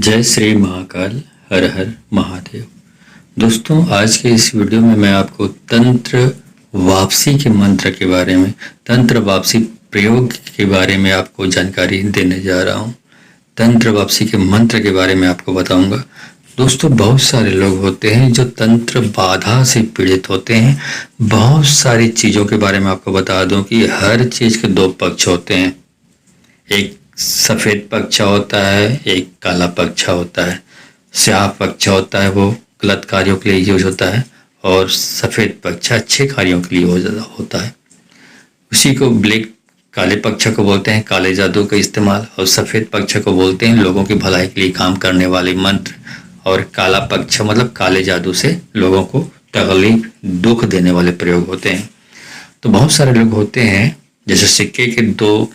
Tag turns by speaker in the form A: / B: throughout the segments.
A: जय श्री महाकाल। हर हर महादेव। दोस्तों, आज के इस वीडियो में मैं आपको तंत्र वापसी के मंत्र के बारे में, तंत्र वापसी प्रयोग के बारे में आपको जानकारी देने जा रहा हूँ। तंत्र वापसी के मंत्र के बारे में आपको बताऊंगा। दोस्तों, बहुत सारे लोग होते हैं जो तंत्र बाधा से पीड़ित होते हैं। बहुत सारी चीज़ों के बारे में आपको बता दूं कि हर चीज़ के दो पक्ष होते हैं। एक सफ़ेद पक्षा होता है, एक काला पक्षा होता है। स्याह पक्षा होता है वो गलत कार्यों के लिए यूज होता है, और सफ़ेद पक्षा अच्छे कार्यों के लिए होता है। उसी को ब्लैक काले पक्षा को बोलते हैं काले जादू का इस्तेमाल, और सफ़ेद पक्षा को बोलते हैं लोगों की भलाई के लिए काम करने वाले मंत्र। और काला पक्ष मतलब काले जादू से लोगों को तकलीफ दुख देने वाले प्रयोग होते हैं। तो बहुत सारे लोग होते हैं, जैसे सिक्के के दो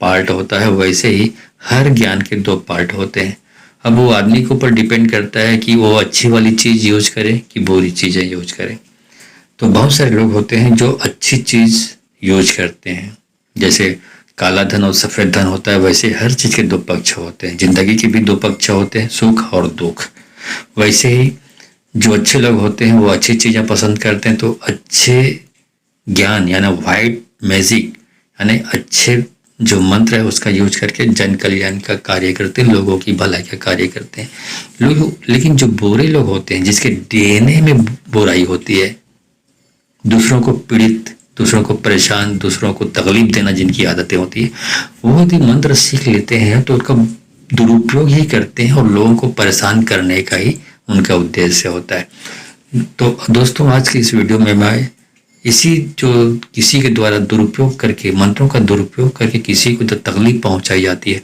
A: पार्ट होता है, वैसे ही हर ज्ञान के दो पार्ट होते हैं। अब वो आदमी के ऊपर डिपेंड करता है कि वो अच्छी वाली चीज़ यूज करे कि बुरी चीज़ें यूज करे। तो बहुत सारे लोग होते हैं जो अच्छी चीज़ यूज करते हैं। जैसे काला धन और सफ़ेद धन होता है, वैसे हर चीज़ के दो पक्ष होते हैं। जिंदगी के भी दो पक्ष होते हैं, सुख और दुख। वैसे ही जो अच्छे लोग होते हैं वो अच्छी चीज़ें पसंद करते हैं, तो अच्छे ज्ञान यानी वाइट मैजिक यानी अच्छे जो मंत्र है उसका यूज करके जन कल्याण का कार्य करते हैं, लोगों की भलाई का कार्य करते हैं लोग। लेकिन जो बुरे लोग होते हैं, जिसके डीएनए में बुराई होती है, दूसरों को पीड़ित, दूसरों को परेशान, दूसरों को तकलीफ देना जिनकी आदतें होती है, वो यदि मंत्र सीख लेते हैं तो उसका दुरुपयोग ही करते हैं और लोगों को परेशान करने का ही उनका उद्देश्य होता है। तो दोस्तों, आज की इस वीडियो में मैं किसी के द्वारा दुरुपयोग करके, मंत्रों का दुरुपयोग करके किसी को जो तकलीफ पहुंचाई जाती है,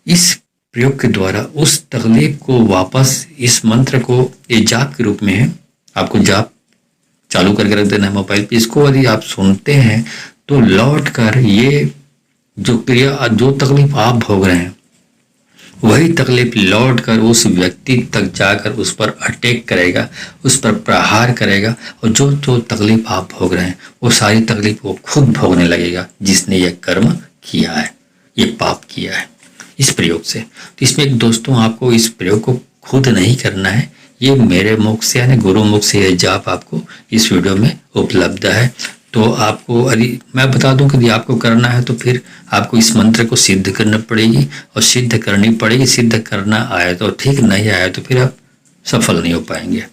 A: इस प्रयोग के द्वारा उस तकलीफ को वापस, इस मंत्र को ये जाप के रूप में है, आपको जाप चालू करके रख देना है मोबाइल पे। इसको यदि आप सुनते हैं तो लौट कर ये जो क्रिया, जो तकलीफ आप भोग रहे हैं, वही तकलीफ लौट कर उस व्यक्ति तक जाकर उस पर अटैक करेगा, उस पर प्रहार करेगा, और जो जो तकलीफ आप भोग रहे हैं वो सारी तकलीफ वो खुद भोगने लगेगा, जिसने ये कर्म किया है, ये पाप किया है इस प्रयोग से। तो इसमें एक दोस्तों, आपको इस प्रयोग को खुद नहीं करना है, ये मेरे मुख से यानी गुरु मुख से यह जाप आपको इस वीडियो में उपलब्ध है। तो आपको यदि मैं बता दूं कि यदि आपको करना है तो फिर आपको इस मंत्र को सिद्ध करना पड़ेगी, और सिद्ध करनी पड़ेगी। सिद्ध करना आए तो ठीक, नहीं आया तो फिर आप सफल नहीं हो पाएंगे।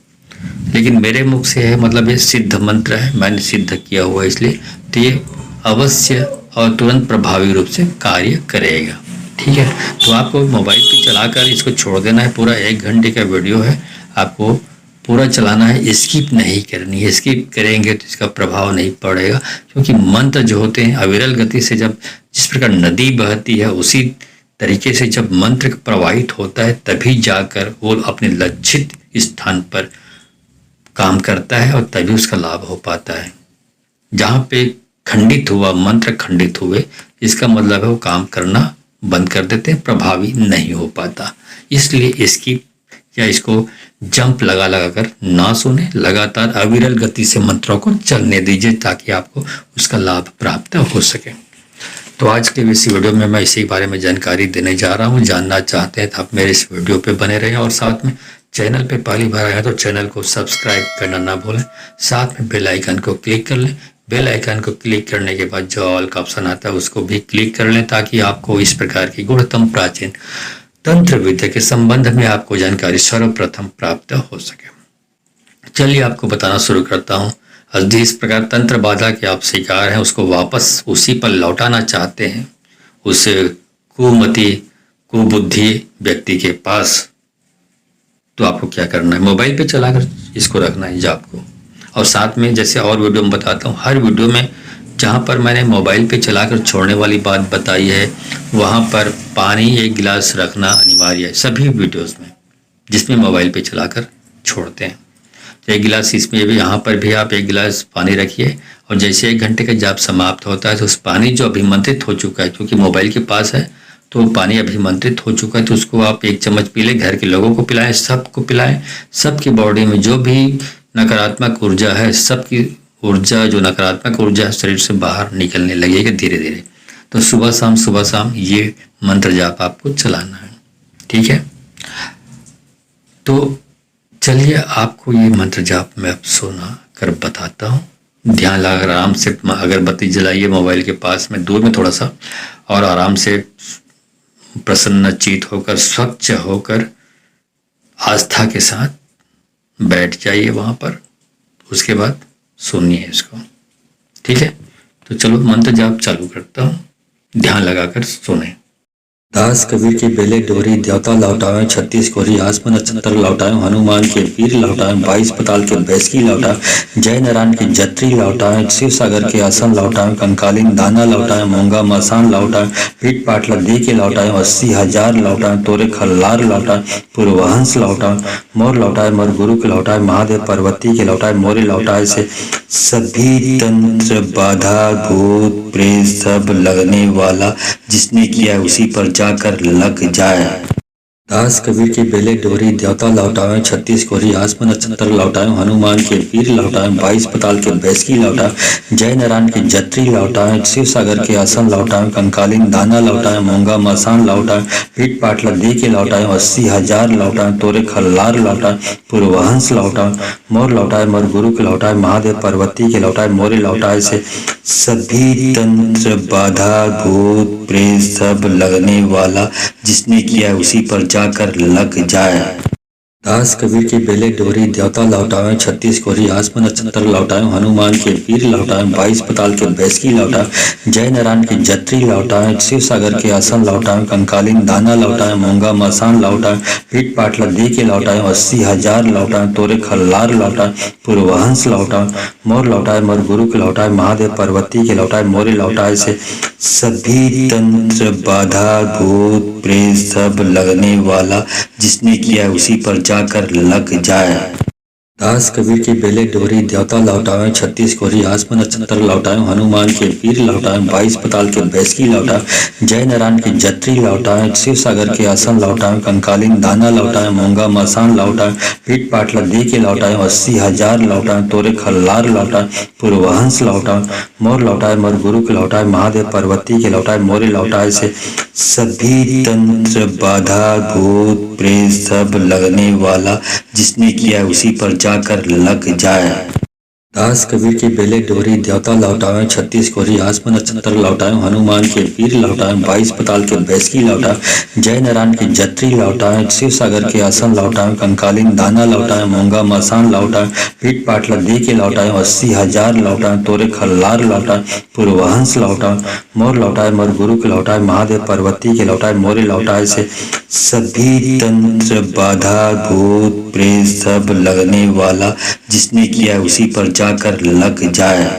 A: लेकिन मेरे मुख से है, मतलब ये सिद्ध मंत्र है, मैंने सिद्ध किया हुआ है, इसलिए तो ये अवश्य और तुरंत प्रभावी रूप से कार्य करेगा। ठीक है, तो आपको मोबाइल पे चलाकर इसको छोड़ देना है। पूरा 1 घंटे का वीडियो है, आपको पूरा चलाना है, स्किप नहीं करनी है। स्किप करेंगे तो इसका प्रभाव नहीं पड़ेगा, क्योंकि मंत्र जो होते हैं अविरल गति से, जब जिस प्रकार नदी बहती है उसी तरीके से जब मंत्र प्रवाहित होता है, तभी जाकर वो अपने लक्षित स्थान पर काम करता है और तभी उसका लाभ हो पाता है। जहाँ पे खंडित हुआ, मंत्र खंडित हुए, इसका मतलब है वो काम करना बंद कर देते हैं, प्रभावी नहीं हो पाता। इसलिए स्किप या इसको जंप लगा लगा कर ना सुने, लगातार अविरल गति से मंत्रों को चलने दीजिए, ताकि आपको उसका लाभ प्राप्त हो सके। तो आज के इस वीडियो में मैं इसी बारे में जानकारी देने जा रहा हूँ। जानना चाहते हैं तो आप मेरे इस वीडियो पे बने रहें, और साथ में चैनल पे पहली बार आए तो चैनल को सब्सक्राइब करना ना भूलें। साथ में बेल आइकन को क्लिक कर लें। बेल आइकन को क्लिक करने के बाद जो ऑल का ऑप्शन आता है उसको भी क्लिक कर लें, ताकि आपको इस प्रकार की गुणतम प्राचीन तंत्र विद्या के संबंध में आपको जानकारी सर्वप्रथम प्राप्त हो सके। चलिए आपको बताना शुरू करता हूँ। यदि इस प्रकार तंत्र बाधा के आप शिकार हैं, उसको वापस उसी पर लौटाना चाहते हैं, उस कुमति कुबुद्धि व्यक्ति के पास, तो आपको क्या करना है, मोबाइल पे चलाकर इसको रखना है जाप को। और साथ में, जैसे और वीडियो में बताता हूँ, हर वीडियो में जहाँ पर मैंने मोबाइल पे चलाकर छोड़ने वाली बात बताई है, वहाँ पर पानी 1 गिलास रखना अनिवार्य है सभी वीडियोस में, जिसमें मोबाइल पे चलाकर छोड़ते हैं। तो 1 गिलास इसमें भी, यहाँ पर भी आप 1 गिलास पानी रखिए, और जैसे 1 घंटे का जाप समाप्त होता है तो उस पानी जो अभिमंत्रित हो चुका है, क्योंकि मोबाइल के पास है तो पानी अभिमंत्रित हो चुका है, तो उसको आप 1 चम्मच पी लें, घर के लोगों को पिलाएं, सबको पिलाएं। सबकी बॉडी में जो भी नकारात्मक ऊर्जा है, सबकी ऊर्जा, जो नकारात्मक ऊर्जा है शरीर से बाहर निकलने लगेगी धीरे धीरे। तो सुबह शाम ये मंत्र जाप आपको चलाना है। ठीक है। तो चलिए आपको ये मंत्र जाप मैं अब सुना कर बताता हूँ। ध्यान लगाकर आराम से अगरबत्ती जलाइए मोबाइल के पास में, दूर में थोड़ा सा, और आराम से प्रसन्नचित होकर, स्वच्छ होकर, आस्था के साथ बैठ जाइए वहाँ पर। उसके बाद सुनिए इसको, ठीक है। तो चलो मंत्र जाप चालू करता हूँ, ध्यान लगाकर सुने। दास कबीर की बेले डोरी, देवता लौटाएं 36 कोरी, आसमान नक्षत्र लौटाएं, हनुमान के पीर लौटाएं, 22 पताल के बैसकी लौटाएं, जय नारायण की जत्री लौटाएं, शिव सागर के आसन लौटाएं, कंकालीन दाना लौटाएं, मूंगा मसान लौटाएं, पीठ पाट लद्दी के लौटाएं, 80,000 लौटाएं, तोरे खल्लार लौटाएं, पूर्वहंस लौटाएं, मोर लौटाएं, मोर गुरु के लौटाएं, महादेव पार्वती के लौटाएं, मोरे लौटाएं से सभी तंत्र बाधा भूत प्रेत सब लगने वाला, जिसने किया उसी पर जाकर लग जाए। दास कबीर की बेले डोरी, देवता लौटाएं 36 कोरी, आसमान नक्षत्र लौटाएं, हनुमान के पीर लौटाएं, 22 पताल के बैसकी लौटाएं, जय नारायण की जत्री लौटाएं, शिव सागर के आसन लौटाएं, कंकालीन दाना लौटाएं, मूंगा मसान लौटाएं, पीठ पाट लद्दी के लौटाएं, 80,000 लौटाएं, तोरे खल्लार लौटाएं, पूर्वहंस लौटाएं, मोर लौटाएं, मोर गुरु के लौटाएं, महादेव पार्वती के लौटाएं, मोरे लौटाएं से सभी तंत्र बाधा भूत प्रेत सब लगने वाला, जिसने किया उसी पर जाकर लग जाए। दास कबीर की बेले डोरी, देवता लौटाएं 36 कोरी, आसमान नक्षत्र लौटाएं, हनुमान के पीर लौटाएं, 22 पताल के बैसकी लौटाएं, जय नारायण की जत्री लौटाएं, शिव सागर के आसन लौटाएं, कंकालीन दाना लौटाएं, मूंगा मसान लौटाएं, पीठ पाट लद्दी के लौटाएं, 80,000 लौटाएं, तोरे खल्लार लौटाएं, पूर्वहंस लौटाएं, मोर लौटाएं, मोर गुरु के लौटाएं, महादेव पार्वती के लौटाएं, मोरे लौटाएं से सभी तंत्र बाधा भूत प्रेत सब लगने वाला, जिसने किया उसी पर जाकर लग जाए। दास कबीर की बेले डोरी, देवता लौटाएं 36 कोरी, आसमान नक्षत्र लौटाएं, हनुमान के पीर लौटाएं, 22 पताल के बैसकी लौटाएं, जय नारायण की जत्री लौटाएं, शिव सागर के आसन लौटाएं, कंकालीन दाना लौटाएं, मूंगा मसान लौटाएं, पीठ पाट लद्दी के लौटाएं, 80,000 लौटाएं, तोरे खल्लार लौटाएं, पूर्वहंस लौटाएं, मोर लौटाएं, मोर गुरु के लौटाएं, महादेव पार्वती के लौटाएं, मोरे लौटाएं से सभी तंत्र बाधा भूत प्रेत सब लगने वाला, जिसने किया उसी पर जाकर लग जाए। दास कबीर की बेले डोरी, देवता लौटाएं 36 कोरी, आसमान नक्षत्र लौटाएं, हनुमान के पीर लौटाएं, 22 पताल के बैसकी लौटाएं, जय नारायण की जत्री लौटाएं, शिव सागर के आसन लौटाएं, कंकालीन दाना लौटाएं, मूंगा मसान लौटाएं, पीठ पाट लद्दी के लौटाएं, 80,000 लौटाएं, तोरे खल्लार लौटाएं, पूर्वहंस लौटाएं, मोर लौटाएं, मोर गुरु के लौटाएं, महादेव पार्वती के लौटाएं, मोरे लौटाएं से सभी तंत्र बाधा भूत प्रेत सब लगने वाला, जिसने किया उसी पर जाकर लग जाए।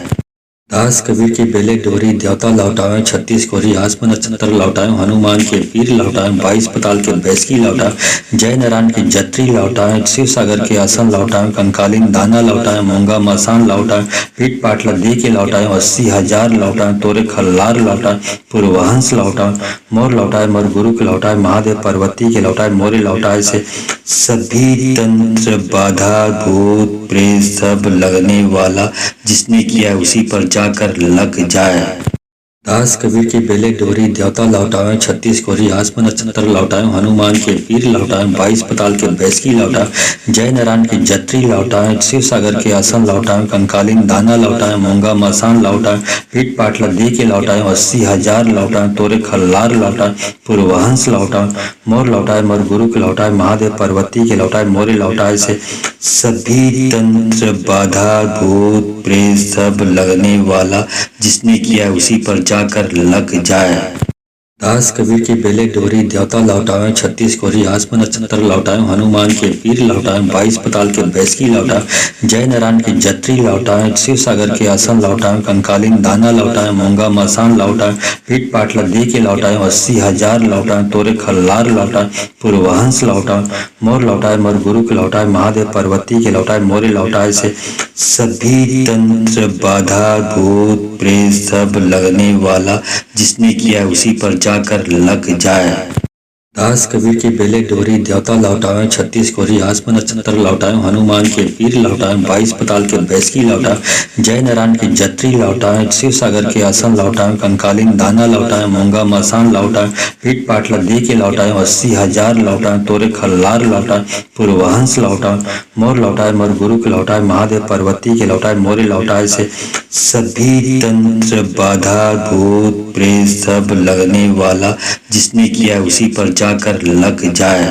A: दास कबीर की बेले डोरी, देवता लौटाएं 36 कोरी, आसमान नक्षत्र लौटाएं, हनुमान के पीर लौटाएं, 22 पताल के बैसकी लौटाएं, जय नारायण की जत्री लौटाएं, शिव सागर के आसन लौटाएं, कंकालीन दाना लौटाएं, मूंगा मसान लौटाएं, पीठ पाट लद्दी के लौटाएं, 80,000 लौटाएं, तोरे खल्लार लौटाएं, पूर्वहंस लौटाएं, मोर लौटाएं, मोर गुरु के लौटाएं, महादेव पार्वती के लौटाएं, मोरे लौटाएं से सभी तंत्र बाधा भूत प्रेत सब लगने वाला, जिसने किया उसी पर जाकर लग जाए। दास कबीर की बेले डोरी, देवता लौटाएं 36 कोरी, आसमान नक्षत्र लौटाएं, हनुमान के पीर लौटाएं, 22 पताल के बैसकी लौटाएं, जय नारायण की जत्री लौटाएं, शिव सागर के आसन लौटाएं, कंकालीन दाना लौटाएं, मूंगा मसान लौटाएं, पीठ पाट लद्दी के लौटाएं, 80,000 लौटाएं, तोरे खल्लार लौटाएं, पूर्वहंस लौटाएं, मोर लौटाएं, मोर गुरु के लौटाएं, महादेव पार्वती के लौटाएं, मोरे लौटाएं से सभी तंत्र बाधा भूत प्रेत सब लगने वाला, जिसने किया उसी पर जाकर लग जाए। दास कबीर की बेले डोरी, देवता लौटाएं 36 कोरी, आसमान नक्षत्र लौटाएं, हनुमान के पीर लौटाएं, 22 पताल के बैसकी लौटाएं, जय नारायण की जत्री लौटाएं, शिव सागर के आसन लौटाएं, कंकालीन दाना लौटाएं, मूंगा मसान लौटाएं, पीठ पाट लद्दी के लौटाएं, 80,000 लौटाएं, तोरे खल्लार लौटाएं, पूर्वहंस लौटाएं, मोर लौटाएं, मोर गुरु के लौटाएं, महादेव पार्वती के लौटाएं, मोरे लौटाएं से सभी तंत्र बाधा भूत प्रेत सब लगने वाला, जिसने किया उसी पर जाकर लग जाए। दास कबीर की बेले डोरी देवता लौटावे 36 कोरी आसमन नक्षत्र लौटावे हनुमान के पीर लौटावे 22 पताल के बैसकी लौटावे जय नारायण की जत्री लौटावे शिव सागर के आसन लौटावे कंकालीन दाना लौटावे मूंगा मसान लौटावे पीठ पाटला दे के लौटावे 80,000 लौटावे तोरे खल्लार लौटावे पूर्वहंस लौटावे मोर लौटावे मोर गुरु के लौटावे महादेव पार्वती के लौटावे मोरे लौटावे से सभी तंत्र बाधा भूत प्रेत सब लगने वाला जिसने किया उसी पर जाकर लग जाए।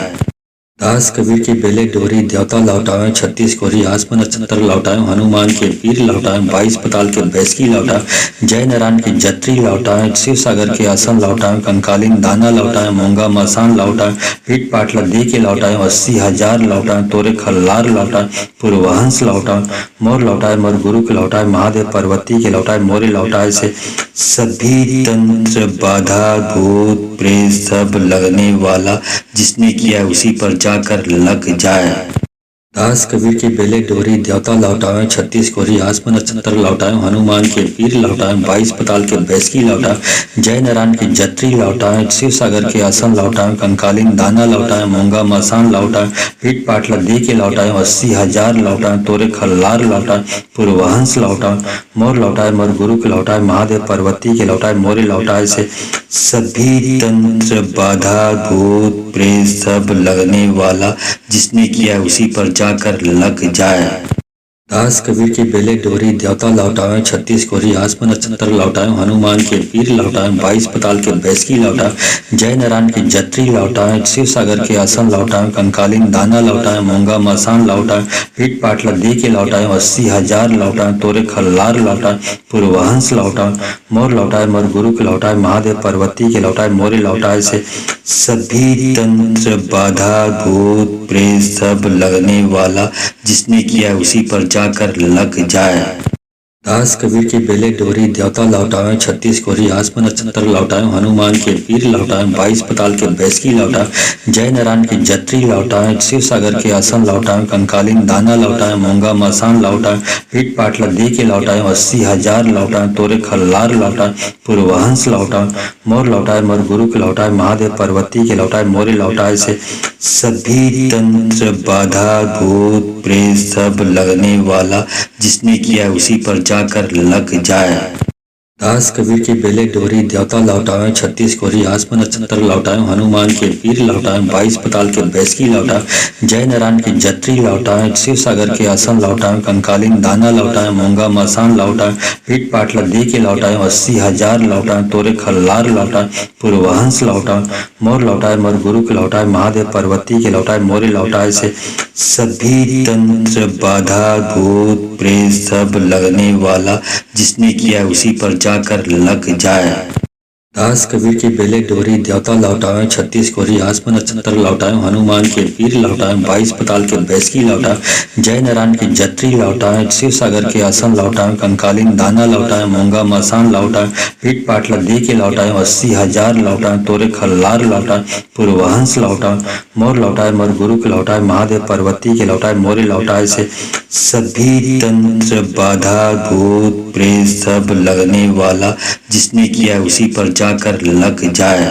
A: दास कबीर की बेले डोरी देवता लौटावे 36 कोरी आसमन नक्षत्र लौटावे हनुमान के पीर लौटावे 22 पताल के बैसकी लौटावे जय नारायण की जत्री लौटावे शिव सागर के आसन लौटावे कंकालीन दाना लौटावे मूंगा मसान लौटावे पीठ पाटला दे के लौटावे 80,000 लौटावे तोरे खल्लार लौटावे पूर्वहंस लौटावे मोर लौटावे मोर गुरु के लौटावे महादेव पार्वती के लौटावे मोरे लौटावे से सभी तंत्र बाधा भूत प्रेत सब लगने वाला जिसने किया उसी पर जाकर लग जाए। दास कबीर की बेले डोरी देवता लौटावे 36 कोरी आसमन नक्षत्र लौटावे हनुमान के पीर लौटावे 22 पताल के बैसकी लौटावे जय नारायण की जत्री लौटावे शिव सागर के आसन लौटावे कंकालीन दाना लौटावे मूंगा मसान लौटावे पीठ पाटला दे के लौटावे 80,000 लौटावे तोरे खल्लार लौटावे पूर्वहंस लौटावे मोर लौटावे मोर गुरु के लौटावे महादेव पार्वती के लौटावे मोरे लौटावे से सभी तंत्र बाधा भूत प्रेत सब लगने वाला जिसने किया उसी पर जाकर लग जाए। दास कबीर की बेले डोरी देवता लौटावे 36 कोरी आसमन नक्षत्र लौटावे हनुमान के पीर लौटावे 22 पताल के बैसकी लौटावे जय नारायण की जत्री लौटावे शिव सागर के आसन लौटावे कंकालीन दाना लौटावे मूंगा मसान लौटावे पीठ पाटला दे के लौटावे 80,000 लौटावे तोरे खल्लार लौटावे पूर्वहंस लौटावे मोर लौटावे मोर गुरु के लौटावे महादेव पार्वती के लौटावे मोरे लौटावे से सभी तंत्र बाधा भूत प्रेत सब लगने वाला जिसने किया उसी पर जाकर लग जाए। दास कबीर की बेले डोरी देवता लौटावे 36 कोरी आसमन नक्षत्र लौटावे हनुमान के पीर लौटावे 22 पताल के बैसकी लौटावे जय नारायण की जत्री लौटावे शिव सागर के आसन लौटावे कंकालीन दाना लौटावे मूंगा मसान लौटावे पीठ पाटला दे के लौटावे 80,000 लौटावे तोरे खल्लार लौटावे पूर्वहंस लौटावे मोर लौटावे मोर गुरु के लौटावे महादेव पार्वती के लौटावे मोरे लौटावे से सभी तंत्र बाधा भूत प्रेत सब लगने वाला जिसने किया उसी पर जाकर लग जाए। दास कबीर की बेले डोरी देवता लौटावे 36 कोरी आसमन नक्षत्र लौटावे हनुमान के पीर लौटावे 22 पताल के बैसकी लौटावे जय नारायण की जत्री लौटावे शिव सागर के आसन लौटावे कंकालीन दाना लौटावे मूंगा मसान लौटावे पीठ पाटला दे के लौटावे 80,000 लौटावे तोरे खल्लार लौटावे पूर्वहंस लौटावे मोर लौटावे मोर गुरु के लौटावे महादेव पार्वती के लौटावे मोरे लौटावे से सभी तंत्र बाधा भूत प्रेत सब लगने वाला जिसने किया उसी पर जाकर लग जाए। दास कबीर की बेले डोरी देवता लौटावे 36 कोरी आसमन नक्षत्र लौटावे हनुमान के पीर लौटावे 22 पताल के बैसकी लौटावे जय नारायण की जत्री लौटावे शिव सागर के आसन लौटावे कंकालीन दाना लौटावे मूंगा मसान लौटावे पीठ पाटला दे के लौटावे 80,000 लौटावे तोरे खल्लार लौटावे पूर्वहंस लौटावे मोर लौटावे मोर गुरु के लौटावे महादेव पार्वती के लौटावे मोरे लौटावे से सभी तंत्र बाधा भूत प्रेत सब लगने वाला जिसने किया उसी पर जाकर लग जाए।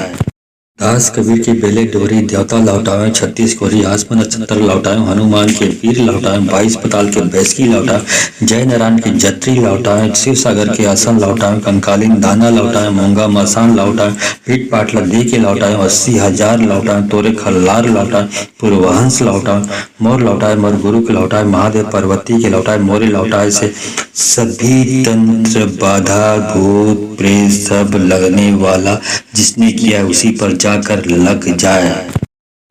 A: दास कबीर की बेले डोरी देवता लौटावे 36 कोरी आसमन नक्षत्र लौटावे हनुमान के पीर लौटावे 22 पताल के बैसकी लौटावे जय नारायण की जत्री लौटावे शिव सागर के आसन लौटावे कंकालीन दाना लौटावे मूंगा मसान लौटावे पीठ पाटला दे के लौटावे 80,000 लौटावे तोरे खल्लार लौटावे पूर्वहंस लौटावे मोर लौटावे मोर गुरु के लौटावे महादेव पार्वती के लौटावे मोरे लौटावे से सभी तंत्र बाधा भूत प्रेत सब लगने वाला जिसने किया उसी पर जाकर लग जाए।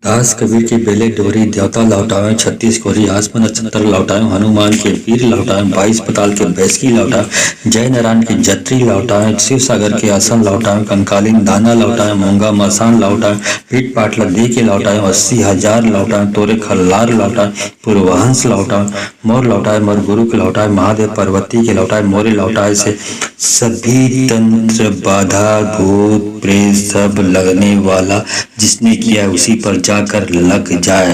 A: दास कबीर की बेले डोरी देवता लौटावे 36 कोरी आसमन नक्षत्र लौटावे हनुमान के पीर लौटावे 22 पताल के बैसकी लौटावे जय नारायण की जत्री लौटावे शिव सागर के आसन लौटावे कंकालीन दाना लौटावे मूंगा मसान लौटावे पीठ पाटला दे के लौटावे 80,000 लौटावे तोरे खल्लार लौटावे पूर्वहंस लौटावे मोर लौटावे मोर गुरु के लौटावे महादेव पार्वती के लौटावे मोरे लौटावे से सभी तंत्र बाधा भूत प्रेत सब लगने वाला जिसने किया उसी पर जाकर लग जाए।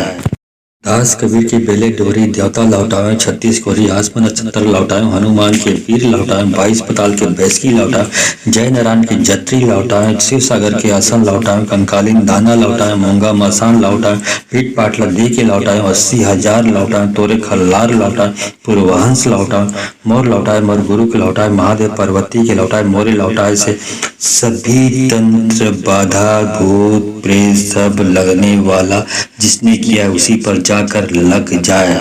A: दास कबीर की बेले डोरी देवता लौटाए, छत्तीस कोरी आसमान नक्षत्र लौटाए, हनुमान के वीर लौटाए, 22 पताल के बैसकी लौटाए, जय नारायण की जत्री लौटाए, शिव सागर के आसन लौटाए, कंकालीन दाना लौटाए, मूंगा मसान लौटाए, पीठ पाटला दे के लौटाए, 80,000 लौटाए, तोरे खल्लार लौटाए, पूर्वहंस लौटाए, मोर लौटाए, मोर गुरु के लौटाए, महादेव पार्वती के लौटाए, मोरे लौटाए से सभी तंत्र बाधा भूत प्रेत सब लगने वाला जिसने किया उसी पर जाकर लग जाए।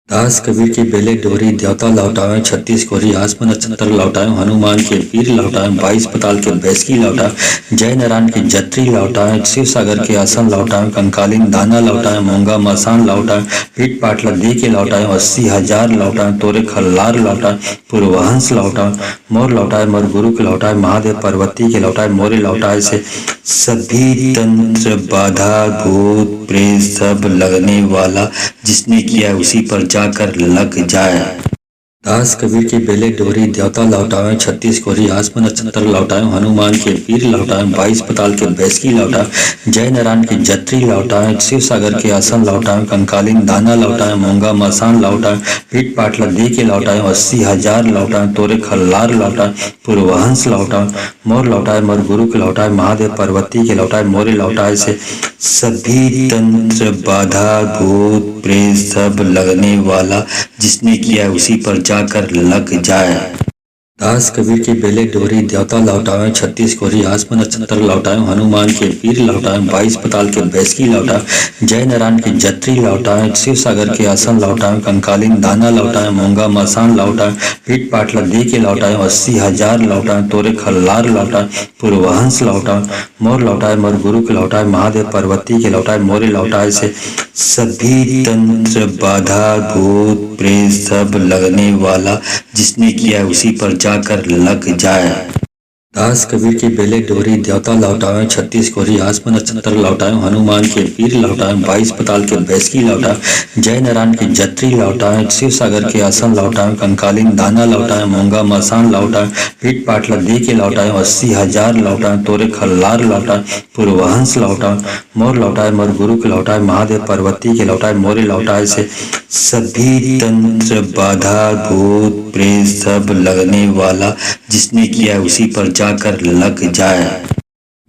A: दास कबीर की बेले डोरी देवता लौटाए, छत्तीस कोरी आसमान नक्षत्र लौटाए, हनुमान के वीर लौटाए, 22 पताल के बैसकी लौटाए, जय नारायण की जत्री लौटाए, शिव सागर के आसन लौटाए, कंकालीन दाना लौटाए, मूंगा मसान लौटाए, पीठ पाटला दे के लौटाए, 80,000 लौटाए, तोरे खल्लार लौटाए, पूर्वहंस लौटाए, मोर लौटाए, मोर गुरु के लौटाए, महादेव पार्वती के लौटाए, मोरे लौटाए से सभी तंत्र बाधा भूत प्रेत सब लगने वाला जिसने किया उसी पर जाकर लग जाए। दास कबीर की बेले डोरी देवता लौटाए, छत्तीस कोरी आसमान नक्षत्र लौटाए, हनुमान के वीर लौटाए, 22 पताल के बैसकी लौटाए, जय नारायण की जत्री लौटाए, शिव सागर के आसन लौटाए, कंकालीन दाना लौटाए, मूंगा मसान लौटाए, पीठ पाटला दे के लौटाए, 80,000 लौटाए, तोरे खल्लार लौटाए, पूर्वहंस लौटाए, मोर लौटाए, मोर गुरु के लौटाए, महादेव पार्वती के लौटाए, मोरे लौटाए से सभी तंत्र बाधा भूत प्रेत सब लगने वाला जिसने किया उसी पर जाकर लग जाए। दास कबीर की बेले डोरी देवता लौटाए, छत्तीस कोरी आसमान नक्षत्र लौटाए, हनुमान के वीर लौटाए, 22 पताल के बैसकी लौटाए, जय नारायण की जत्री लौटाए, शिव सागर के आसन लौटाए, कंकालीन दाना लौटाए, मूंगा मसान लौटाए, पीठ पाटला दे के लौटाए, 80,000 लौटाए, तोरे खल्लार लौटाए, पूर्वहंस लौटाए, मोर लौटाए, मोर गुरु के लौटाए, महादेव पार्वती के लौटाए, मोरे लौटाए से सभी तंत्र बाधा भूत प्रेत सब लगने वाला जिसने किया उसी पर जाकर लग जाए। दास कबीर की बेले डोरी देवता लौटाए, छत्तीस कोरी आसमान नक्षत्र लौटाए, हनुमान के वीर लौटाए, 22 पताल के बैसकी लौटाए, जय नारायण की जत्री लौटाए, शिव सागर के आसन लौटाए, कंकालीन दाना लौटाए, मूंगा मसान लौटाए, पीठ पाटला दे के लौटाए, 80,000 लौटाए, तोरे खल्लार लौटाए, पूर्वहंस लौटाए, मोर लौटाए, मोर गुरु के लौटाए, महादेव पार्वती के लौटाए, मोरे लौटाए से सभी तंत्र बाधा भूत प्रेत सब लगने वाला जिसने किया उसी पर जाकर लग जाए।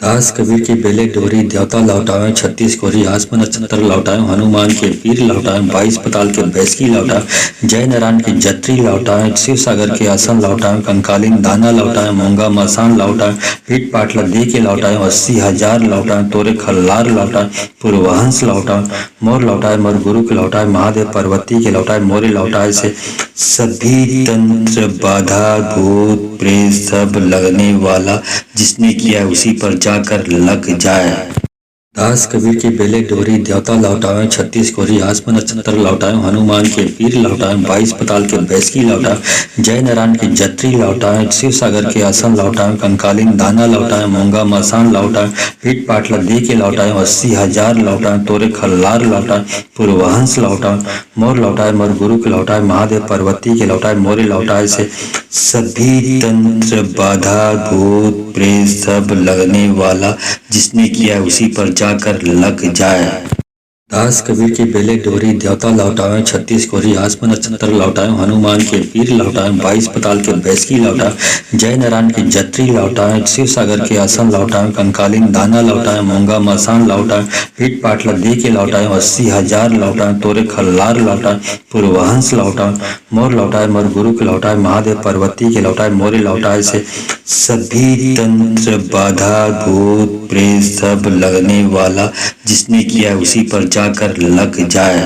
A: दास कबीर की बेले डोरी देवता लौटाए, छत्तीस कोरी आसमान नक्षत्र लौटाए, हनुमान के वीर लौटाए, 22 पताल के बैसकी लौटाए, जय नारायण की जत्री लौटाए, शिव सागर के आसन लौटाए, कंकालीन दाना लौटाए, मूंगा मसान लौटाए, पीठ पाटला दे के लौटाए, 80,000 लौटाए, तोरे खल्लार लौटाए, पूर्वहंस लौटाए, मोर लौटाए, मोर गुरु के लौटाए, महादेव पार्वती के लौटाए, मोरे लौटाए से सभी तंत्र बाधा भूत प्रेत सब लगने वाला जिसने किया उसी पर जाकर लग जाए। दास कबीर की बेले डोरी देवता लौटाए, छत्तीस कोरी आसमान नक्षत्र लौटाए, हनुमान के वीर लौटाए, 22 पताल के बैसकी लौटाए, जय नारायण की जत्री लौटाए, शिव सागर के आसन लौटाए, कंकालीन दाना लौटाए, मूंगा मसान लौटाए, पीठ पाटला दे के लौटाए, 80,000 लौटाए, तोरे खल्लार लौटाए, पूर्वहंस लौटाए, मोर लौटाए, मोर गुरु के लौटाए, महादेव पार्वती के लौटाए, मोरे लौटाए से सभी तंत्र बाधा भूत प्रेत सब लगने वाला जिसने किया उसी पर जाकर लग जाए। दास कबीर की बेले डोरी देवता लौटाए, छत्तीस कोरी आसमान नक्षत्र लौटाए, हनुमान के वीर लौटाए, 22 पताल के बैसकी लौटाए, जय नारायण की जत्री लौटाए, शिव सागर के आसन लौटाए, कंकालीन दाना लौटाए, मूंगा मसान लौटाए, पीठ पाटला दे के लौटाए, 80,000 लौटाए, तोरे खल्लार लौटाए, पूर्वहंस लौटाए, मोर लौटाए, मोर गुरु के लौटाए, महादेव पार्वती के लौटाए, मोरे लौटाए से सभी तंत्र बाधा भूत प्रेत सब लगने वाला जिसने किया उसी पर जाकर लग जाए।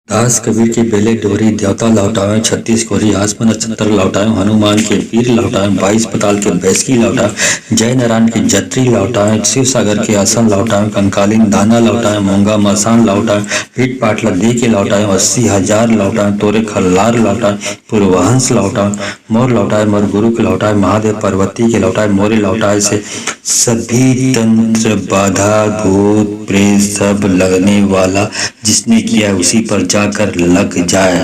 A: दास कबीर की बेले डोरी देवता लौटाए, छत्तीस कोरी आसमान नक्षत्र लौटाए, हनुमान के वीर लौटाए, 22 पताल के बैसकी लौटाए, जय नारायण की जत्री लौटाए, शिव सागर के आसन लौटाए, कंकालीन दाना लौटाए, मूंगा मसान लौटाए, पीठ पाटला दे के लौटाए, 80,000 लौटाए, तोरे खल्लार लौटाए, पूर्वहंस लौटाए, मोर लौटाए, मोर गुरु के लौटाए, महादेव पार्वती के लौटाए, मोरे लौटाए से सभी तंत्र बाधा भूत प्रेत सब लगने वाला जिसने किया उसी पर जाकर लग जाए।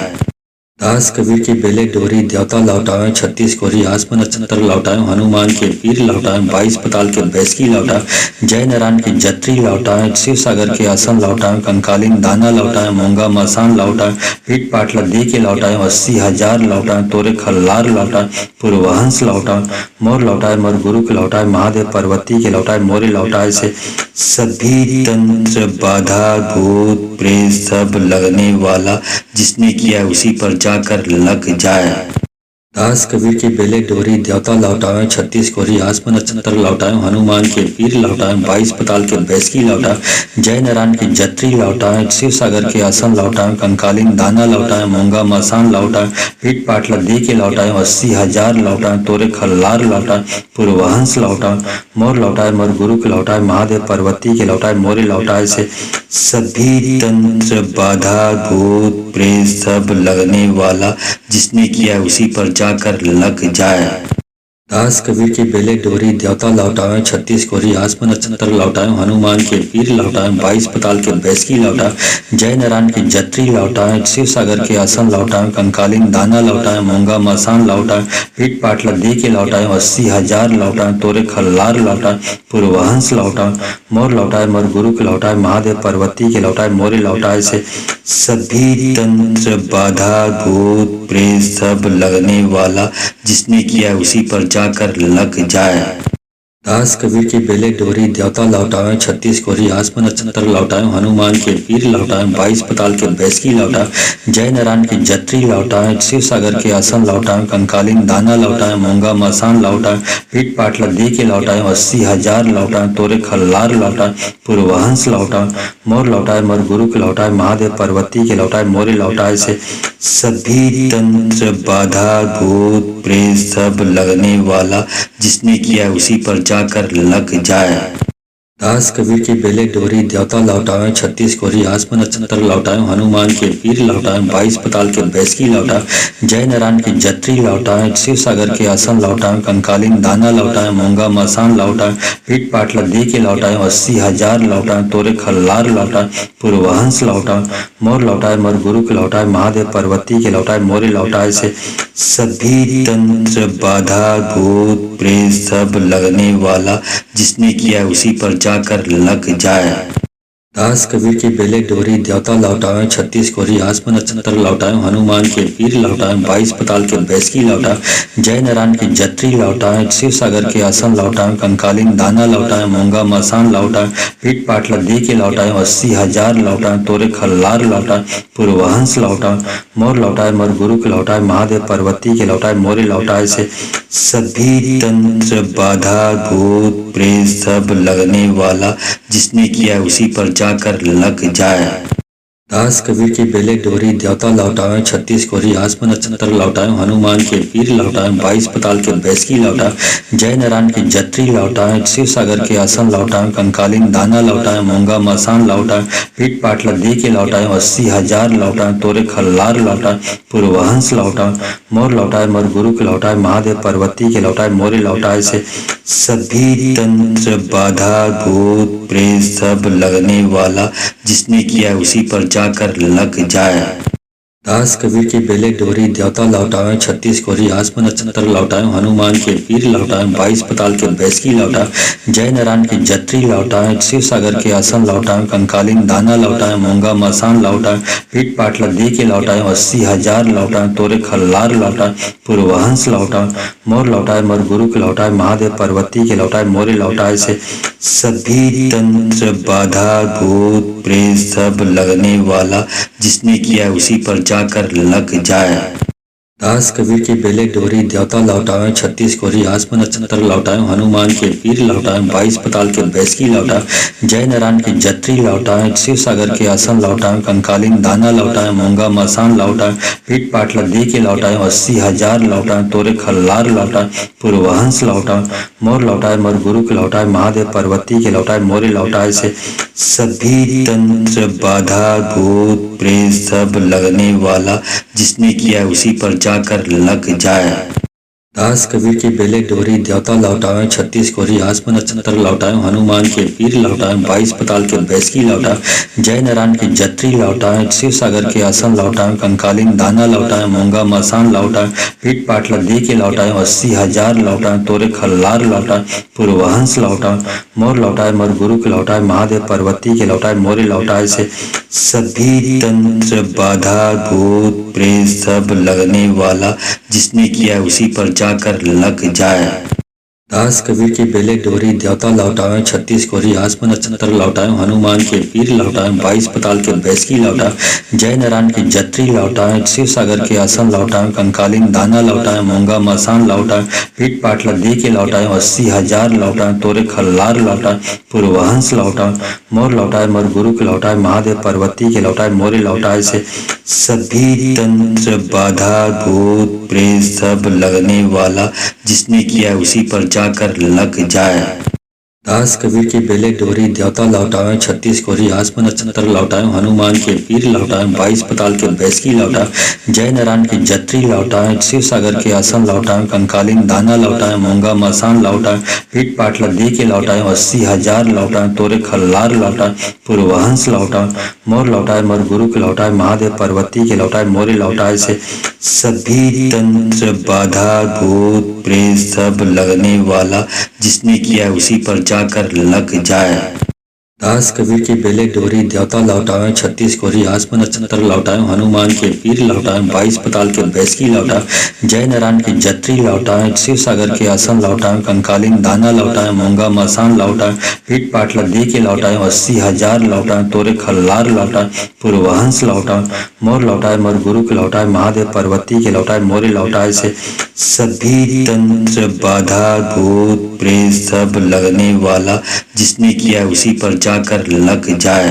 A: दास कबीर की बेले डोरी देवता लौटाए 36 कोरी आसमान नक्षत्र लौटाए हनुमान के पीर लौटाए 22 पताल के बैसकी लौटाए जय नारायण की जत्री लौटाए शिव सागर के आसन लौटाए कंकालीन दाना लौटाए मूंगा मसान लौटाए पीठ पाटला दे के लौटाए 80,000 लौटाए तोरे खल्लार लौटाए पूर्वहंस लौटाए मोर लौटाए मोर गुरु के लौटाए महादेव पार्वती के लौटाए मोरे लौटाए से सभी तंत्र बाधा भूत प्रेत सब लगने वाला जिसने किया उसी पर जाकर लग जाए। दास कबीर की बेले डोरी देवता लौटाए 36 कोरी आसमान नक्षत्र लौटाए हनुमान के पीर लौटाए 22 पताल के बैसकी लौटाए जय नारायण की जत्री लौटाए शिव सागर के आसन लौटाए कंकालीन दाना लौटाए मूंगा मसान लौटाए पीठ पाटला दे के लौटाए 80,000 लौटाए तोरे खल्लार लौटाए पूर्वहंस लौटाए मोर लौटाए मोर गुरु के लौटाए महादेव पार्वती के लौटाए मोरे लौटाए से सभी तंत्र बाधा भूत प्रेत सब लगने वाला जिसने किया उसी पर जाकर लग जाए। दास कबीर की बेले डोरी देवता लौटाए 36 कोरी आसमान नक्षत्र लौटाए हनुमान के पीर लौटाए 22 पताल के बैसकी लौटाए जय नारायण की जत्री लौटाए शिव सागर के आसन लौटाए कंकालीन दाना लौटाए मूंगा मसान लौटाए पीठ पाटला दे के लौटाए 80,000 लौटाए तोरे खल्लार लौटाए पूर्वहंस लौटाए मोर लौटाए मोर गुरु के लौटाए महादेव पार्वती के लौटाए मोरे लौटाए से सभी तंत्र बाधा भूत प्रेत सब लगने वाला जिसने किया उसी पर जाकर लग जाए। दास कबीर की बेले डोरी देवता लौटाए 36 कोरी आसमान नक्षत्र लौटाए हनुमान के पीर लौटाए 22 पताल के बैसकी लौटाए जय नारायण की जत्री लौटाए शिव सागर के आसन लौटाए कंकालीन दाना लौटाए मूंगा मसान लौटाए पीठ पाटला दे के लौटाए 80,000 लौटाए तोरे खल्लार लौटाए पूर्वहंस लौटाए मोर लौटाए मोर गुरु के लौटाए महादेव पार्वती के लौटाए मोरे लौटाए से सभी तंत्र बाधा भूत प्रेत सब लगने वाला जिसने किया उसी पर जाकर लग जाए। दास कबीर की बेले डोरी देवता लौटाए 36 कोरी आसमान नक्षत्र लौटाए हनुमान के पीर लौटाए 22 पताल के बैसकी लौटाए जय नारायण की जत्री लौटाए शिव सागर के आसन लौटाए कंकालीन दाना लौटाए मूंगा मसान लौटाए पीठ पाटला दे के लौटाए 80,000 लौटाए तोरे खल्लार लौटाए पूर्वहंस लौटाए मोर लौटाए मोर गुरु के लौटाए महादेव पार्वती के लौटाए मोरे लौटाए से सभी तंत्र बाधा भूत प्रेत सब लगने वाला जिसने किया उसी पर जाकर लग जाए। दास कबीर की बेले डोरी देवता लौटाए 36 कोरी आसमान नक्षत्र लौटाए हनुमान के पीर लौटाए 22 पताल के बैसकी लौटाए जय नारायण की जत्री लौटाए शिव सागर के आसन लौटाए कंकालीन दाना लौटाए मूंगा मसान लौटाए पीठ पाटला दे के लौटाए 80,000 लौटाए तोरे खल्लार लौटाए पूर्वहंस लौटाए मोर लौटाए मोर गुरु के लौटाए महादेव पार्वती के लौटाए मोरे लौटाए से सभी तंत्र बाधा भूत प्रेत सब लगने वाला जिसने किया उसी पर जाकर लग जाए। दास कबीर की बेले डोरी देवता लौटाए 36 कोरी आसमान नक्षत्र लौटाए हनुमान के पीर लौटाए 22 पताल के बैसकी लौटाए जय नारायण की जत्री लौटाए शिव सागर के आसन लौटाए कंकालीन दाना लौटाए मूंगा मसान लौटाए पीठ पाटला दे के लौटाए 80,000 लौटाए तोरे खल्लार लौटाए पूर्वहंस लौटाए मोर लौटाए मोर गुरु के लौटाए महादेव पार्वती के लौटाए मोरे लौटाए से सभी तंत्र बाधा भूत प्रेत सब लगने वाला जिसने किया उसी पर जाकर लग जाए। दास कबीर की बेले डोरी देवता लौटाए 36 कोरी आसमान नक्षत्र लौटाए हनुमान के पीर लौटाए 22 पताल के बैसकी लौटाए जय नारायण की जत्री लौटाए शिव सागर के आसन लौटाए कंकालीन दाना लौटाए मूंगा मसान लौटाए पीठ पाटला दे के लौटाए 80,000 लौटाए तोरे खल्लार लौटाए पूर्वहंस लौटाए मोर लौटाए मोर गुरु के लौटाए महादेव पार्वती के लौटाए मोरे लौटाए से सभी तंत्र बाधा भूत प्रेत सब लगने वाला जिसने किया उसी पर जाकर लग जाए। दास कबीर की बेले डोरी देवता लौटाए 36 कोरी आसमान नक्षत्र लौटाए हनुमान के पीर लौटाए 22 पताल के बैसकी लौटाए जय नारायण की जत्री लौटाए शिव सागर के आसन लौटाए कंकालीन दाना लौटाए मूंगा मसान लौटाए पीठ पाटला दे के लौटाए 80,000 लौटाए तोरे खल्लार लौटाए पूर्वहंस लौटाए मोर लौटाए मोर गुरु के लौटाए महादेव पार्वती के लौटाए मोरे लौटाए से सभी तंत्र बाधा भूत प्रेत सब लगने वाला जिसने किया उसी पर जाकर लग जाए। दास कबीर की बेले डोरी देवता लौटावे 36 कोरी आसमन नक्षत्र लौटावे हनुमान के पीर लौटावे 22 पताल के बैसकी लौटावे जय नारायण की जत्री लौटावे शिव सागर के आसन लौटावे कंकालीन दाना लौटावे मूंगा मसान लौटावे पीठ पाटला दे के लौटावे 80,000 लौटावे तोरे खल्लार लौटावे पूर्वहंस लौटावे मोर लौटावे मोर गुरु के लौटावे महादेव पार्वती के लौटावे मोरे लौटावे से सभी तंत्र बाधा भूत प्रेत सब लगने वाला जिसने किया उसी पर जाकर लग जाए। दास कबीर की बेले डोरी देवता लौटावे 36 कोरी आसमन नक्षत्र लौटावे हनुमान के पीर लौटावे 22 पताल के बैसकी लौटावे जय नारायण की जत्री लौटावे शिव सागर के आसन लौटावे कंकालीन दाना लौटावे मूंगा मसान लौटावे पीठ पाटला दे के लौटावे 80,000 लौटावे तोरे खल्लार लौटावे पूर्वहंस लौटावे मोर लौटावे मोर गुरु के लौटावे महादेव पार्वती के लौटावे मोरे लौटावे से सभी तंत्र बाधा भूत प्रेत सब लगने वाला जिसने किया उसी पर जाकर लग जाए। दास कबीर की बेले डोरी देवता लौटावे 36 कोरी आसमन नक्षत्र लौटावे हनुमान के पीर लौटावे 22 पताल के बैसकी लौटावे जय नारायण की जत्री लौटावे शिव सागर के आसन लौटावे कंकालीन दाना लौटावे मूंगा मसान लौटावे पीठ पाटला दे के लौटावे 80,000 लौटावे तोरे खल्लार लौटावे पूर्वहंस लौटावे मोर लौटावे मोर गुरु के लौटावे महादेव पार्वती के लौटावे मोरे लौटावे से सभी तंत्र बाधा भूत प्रेत सब लगने वाला जिसने किया उसी पर जाकर लग जाए। दास कबीर की बेले डोरी देवता लौटावे 36 कोरी आसमन नक्षत्र लौटावे हनुमान के पीर लौटावे 22 पताल के बैसकी लौटावे जय नारायण की जत्री लौटावे शिव सागर के आसन लौटावे कंकालीन दाना लौटावे मूंगा मसान लौटावे पीठ पाटला दे के लौटावे 80,000 लौटावे तोरे खल्लार लौटावे पूर्वहंस लौटावे मोर लौटावे मोर गुरु के लौटावे महादेव पार्वती के लौटावे मोरे लौटावे से सभी तंत्र बाधा भूत प्रेत सब लगने वाला जिसने किया उसी पर जाकर लग जाए।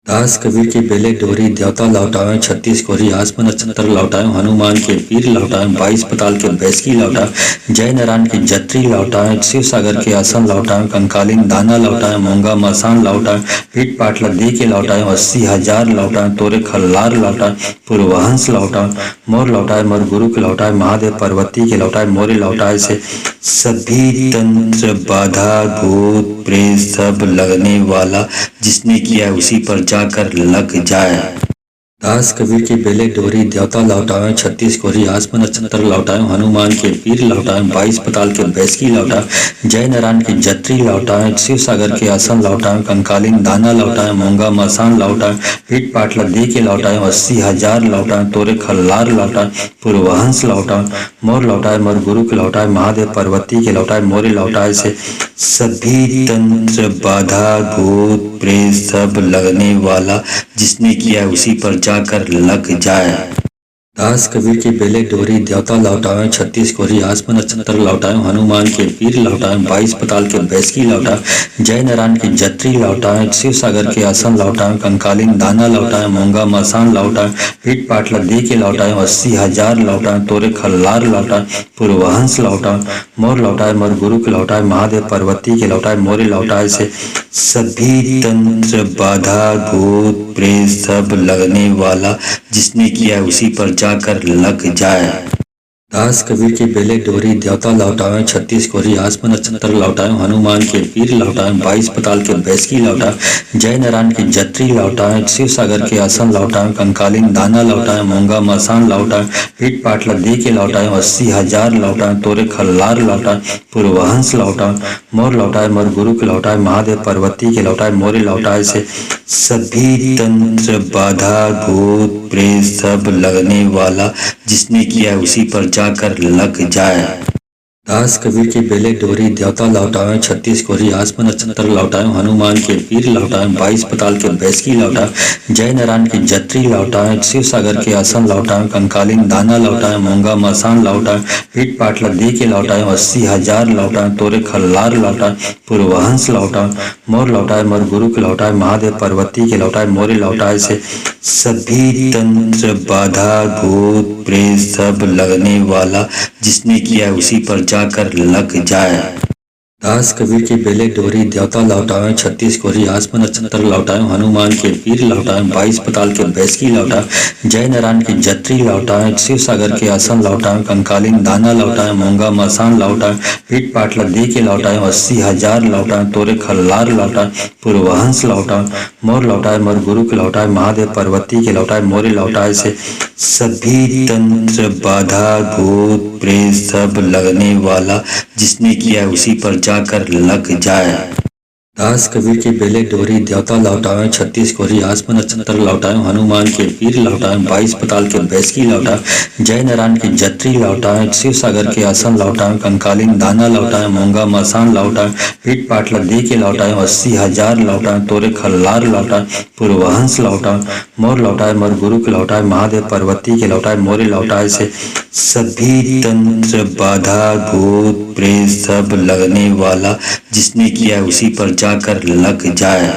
A: दास कबीर की बेले डोरी देवता लौटावे 36 कोरी आसमन नक्षत्र लौटावे हनुमान के पीर लौटावे 22 पताल के बैसकी लौटावे जय नारायण की जत्री लौटावे शिव सागर के आसन लौटावे कंकालीन दाना लौटावे मूंगा मसान लौटावे पीठ पाटला दे के लौटावे 80,000 लौटावे तोरे खल्लार लौटावे पूर्वहंस लौटावे मोर लौटावे मोर गुरु के लौटावे महादेव पार्वती के लौटावे मोरे लौटावे से सभी तंत्र बाधा भूत प्रेत सब लगने वाला जिसने किया उसी पर जाकर लग जाए। दास कबीर की बेले डोरी देवता लौटावे 36 कोरी आसमन नक्षत्र लौटावे हनुमान के पीर लौटावे 22 पताल के बैसकी लौटावे जय नारायण की जत्री लौटावे शिव सागर के आसन लौटावे कंकालीन दाना लौटावे मूंगा मसान लौटावे पीठ पाटला दे के लौटावे 80,000 लौटावे तोरे खल्लार लौटावे पूर्वहंस लौटावे मोर लौटावे मोर गुरु के लौटावे महादेव पार्वती के लौटावे मोरे लौटावे से सभी तंत्र बाधा भूत प्रेत सब लगने वाला जिसने किया उसी पर जाकर लग जाए। दास कबीर की बेले डोरी देवता लौटावे 36 कोरी आसमन नक्षत्र लौटावे हनुमान के पीर लौटावे 22 पताल के बैसकी लौटावे जय नारायण की जत्री लौटावे शिव सागर के आसन लौटावे कंकालीन दाना लौटावे मूंगा मसान लौटावे पीठ पाटला दे के लौटावे 80,000 लौटावे तोरे खल्लार लौटावे पूर्वहंस लौटावे मोर लौटावे मोर गुरु के लौटावे महादेव पार्वती के लौटावे मोरे लौटावे से सभी तंत्र बाधा भूत प्रेत सब लगने वाला जिसने किया उसी पर जाकर लग जाए। दास कबीर की बेले डोरी देवता लौटावे 36 कोरी आसमन नक्षत्र लौटावे हनुमान के पीर लौटावे 22 पताल के बैसकी लौटावे जय नारायण की जत्री लौटावे शिव सागर के आसन लौटावे कंकालीन दाना लौटावे मूंगा मसान लौटावे पीठ पाटला दे के लौटावे 80,000 लौटावे तोरे खल्लार लौटावे पूर्वहंस लौटावे मोर लौटावे मोर गुरु के लौटावे महादेव पार्वती के लौटावे मोरे लौटावे से सभी तंत्र बाधा भूत प्रेत सब लगने वाला जिसने किया उसी पर जाकर लग जाए। दास कबीर की बेले डोरी देवता लौटावे 36 कोरी आसमन नक्षत्र लौटावे हनुमान के पीर लौटावे 22 पताल के बैसकी लौटावे जय नारायण की जत्री लौटावे शिव सागर के आसन लौटावे कंकालीन दाना लौटावे मूंगा मसान लौटावे पीठ पाटला दे के लौटावे 80,000 लौटावे तोरे खल्लार लौटावे पूर्वहंस लौटावे मोर लौटावे मोर गुरु के लौटावे महादेव पार्वती के लौटावे मोरे लौटावे से सभी तंत्र बाधा भूत प्रेत सब लगने वाला जिसने किया उसी पर जाकर लग जाए। दास कबीर की बेले डोरी देवता लौटाए 36 कोरी आसमान नक्षत्र लौटाए हनुमान के पीर लौटाए 22 पताल के बैसकी लौटाए जय नारायण की जत्री लौटाए शिव सागर के आसन लौटाए कंकालीन दाना लौटाए मूंगा मसान लौटाए पीठ पाटला दी के लौटाए 80,000 लौटाए तोरे खल्लार लौटाए पूर्वहंस लौटाए मोर लौटाए मोर गुरु के लौटाए महादेव पार्वती के लौटाए मोरे लौटाए से सभी तंत्र बाधा भूत प्रेत सब लगने वाला जिसने किया उसी पर जाकर लग जाए। दास कबीर की बेले डोरी देवता लौटाए 36 कोरी आसमान नक्षत्र लौटाए हनुमान के पीर लौटाए 22 पताल के बैसकी लौटाए जय नारायण की जत्री लौटाए शिव सागर के आसन लौटाए कंकालीन दाना लौटाए मूंगा मसान लौटाए पीठ पाटला दी के लौटाए 80,000 लौटाए तोरे खल्लार लौटाए पूर्वहंस लौटाए मोर लौटाए मोर गुरु के लौटाए महादेव पार्वती के लौटाए मोरे लौटाए से सभी तंत्र बाधा भूत प्रेत सब लगने वाला जिसने किया उसी पर जाकर लग जाए।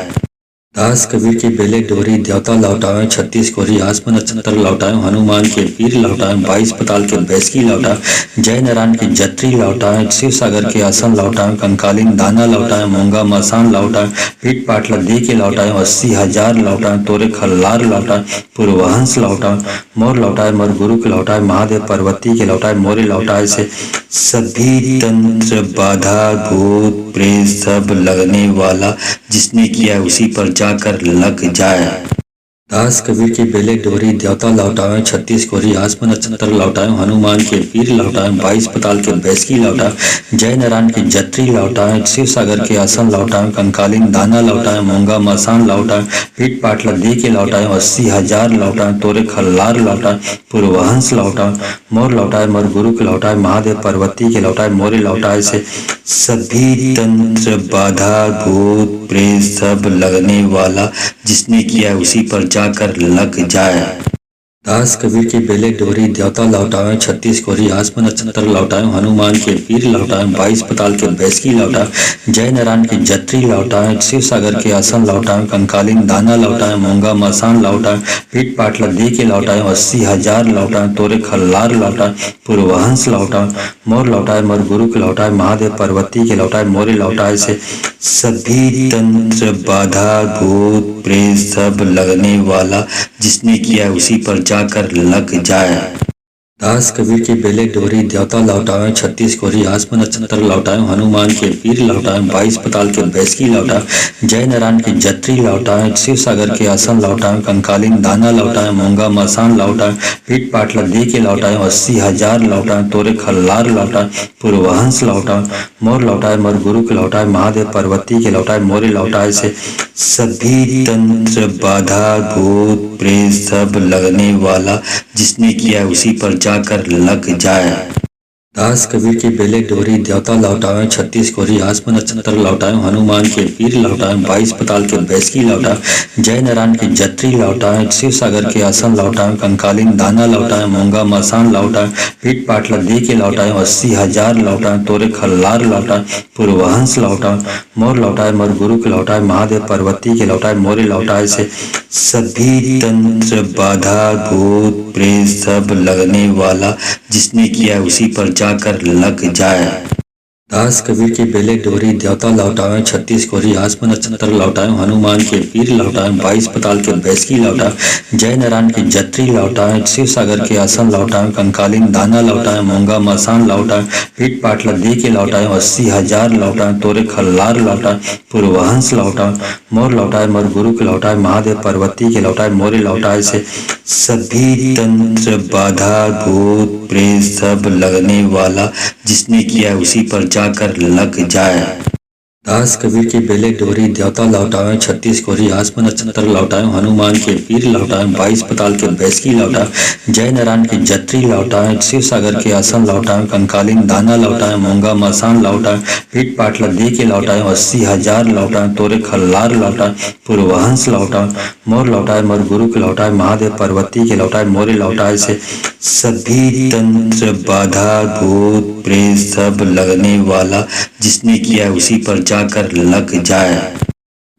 A: दास कबीर की बेले डोरी देवता लौटाए 36 कोरी आसमान नक्षत्र लौटाए हनुमान के पीर लौटाए 22 पताल के बैसकी लौटाए जय नारायण की जत्री लौटाए शिव सागर के आसन लौटाए कंकालीन दाना लौटाए मूंगा मसान लौटाए पीठ पाटला दी के लौटाए 80,000 लौटाए तोरे खल्लार लौटाए पूर्वहंस लौटाए मोर लौटाए मोर गुरु के लौटाए महादेव पार्वती के लौटाए मोरे लौटाए से सभी तंत्र बाधा भूत प्रेत सब लगने वाला जिसने किया उसी पर जाकर लग जाए। दास कबीर की बेले डोरी देवता लौटाए 36 कोरी आसमान नक्षत्र लौटाए हनुमान के पीर लौटाए 22 पताल के बैसकी लौटाए जय नारायण की जत्री लौटाए शिव सागर के आसन लौटाए कंकालीन दाना लौटाए मूंगा मसान लौटाए पीठ पाटला दी के लौटाए 80,000 लौटाए तोरे खल्लार लौटाए पूर्वहंस लौटाए मोर लौटाए मोर गुरु के लौटाए महादेव पार्वती के लौटाए मोरे लौटाए से सभी तंत्र बाधा भूत प्रेत सब लगने वाला जिसने किया उसी पर जाकर लग जाए। दास कबीर की बेले डोरी देवता लौटाए 36 कोरी आसमान नक्षत्र लौटाए हनुमान के पीर लौटाए 22 पताल के बैसकी लौटाए जय नारायण की जत्री लौटाए शिव सागर के आसन लौटाए कंकालीन दाना लौटाए मूंगा मसान लौटाए पीठ पाटला दी के लौटाए 80,000 लौटाए तोरे खल्लार लौटाए पूर्वहंस लौटाए मोर लौटाए मोर गुरु के लौटाए महादेव पार्वती के लौटाए मोरे लौटाए से सभी तंत्र बाधा भूत प्रेत सब लगने वाला जिसने किया उसी पर जाकर लग जाए। दास कबीर की बेले डोरी देवता लौटाए 36 कोरी आसमान नक्षत्र लौटाए हनुमान के पीर लौटाए 22 पताल के बैसकी लौटाए जय नारायण की जत्री लौटाए शिव सागर के आसन लौटाए कंकालीन दाना लौटाए मूंगा मसान लौटाए पीठ पाटला दी के लौटाए 80,000 लौटाए तोरे खल्लार लौटाए पूर्वहंस लौटाए मोर लौटाए मोर गुरु के लौटाए महादेव पार्वती के लौटाए मोरे लौटाए से सभी तंत्र बाधा भूत प्रेत सब लगने वाला जिसने किया उसी पर जाकर लग जाए। दास कबीर की बेले डोरी देवता लौटाए 36 कोरी आसमान नक्षत्र लौटाए हनुमान के पीर लौटाए 22 पताल के बैसकी लौटाए जय नारायण की जत्री लौटाए शिव सागर के आसन लौटाए कंकालीन दाना लौटाए मूंगा मसान लौटाए पीठ पाटला दी के लौटाए 80,000 लौटाए तोरे खल्लार लौटाए पूर्वहंस लौटाए मोर लौटाए मोर गुरु के लौटाए महादेव पार्वती के लौटाए मोरे लौटाए से सभी तंत्र बाधा भूत प्रेत सब लगने वाला जिसने किया उसी पर जाकर लग जाए। दास कबीर की बेले डोरी देवता लौटाए 36 कोरी आसमान नक्षत्र लौटाए हनुमान के पीर लौटाए 22 पताल के बैसकी लौटाए जय नारायण की जत्री लौटाए शिव सागर के आसन लौटाए कंकालीन दाना लौटाए मूंगा मसान लौटाए पीठ पाटला दी के लौटाए 80,000 लौटाए तोरे खल्लार लौटाए पूर्वहंस लौटाए मोर लौटाए मोर गुरु के लौटाए महादेव पार्वती के लौटाए मोरे लौटाए से सभी तंत्र बाधा भूत प्रेत सब लगने वाला जिसने किया उसी पर जाकर लग जाए। दास कबीर की बेले डोरी देवता लौटाए 36 कोरी आसमान नक्षत्र लौटाए हनुमान के पीर लौटाए 22 पताल के बैसकी लौटाए जय नारायण की जत्री लौटाए शिव सागर के आसन लौटाए कंकालीन दाना लौटाए मूंगा मसान लौटाए पीठ पाटला दी के लौटाए 80,000 लौटाए तोरे खल्लार लौटाए पूर्वहंस लौटाए मोर लौटाए मोर गुरु के लौटाए महादेव पार्वती के लौटाए मोरे लौटाए से सभी तंत्र बाधा भूत प्रेत सब लगने वाला जिसने किया उसी पर जाकर लग जाए।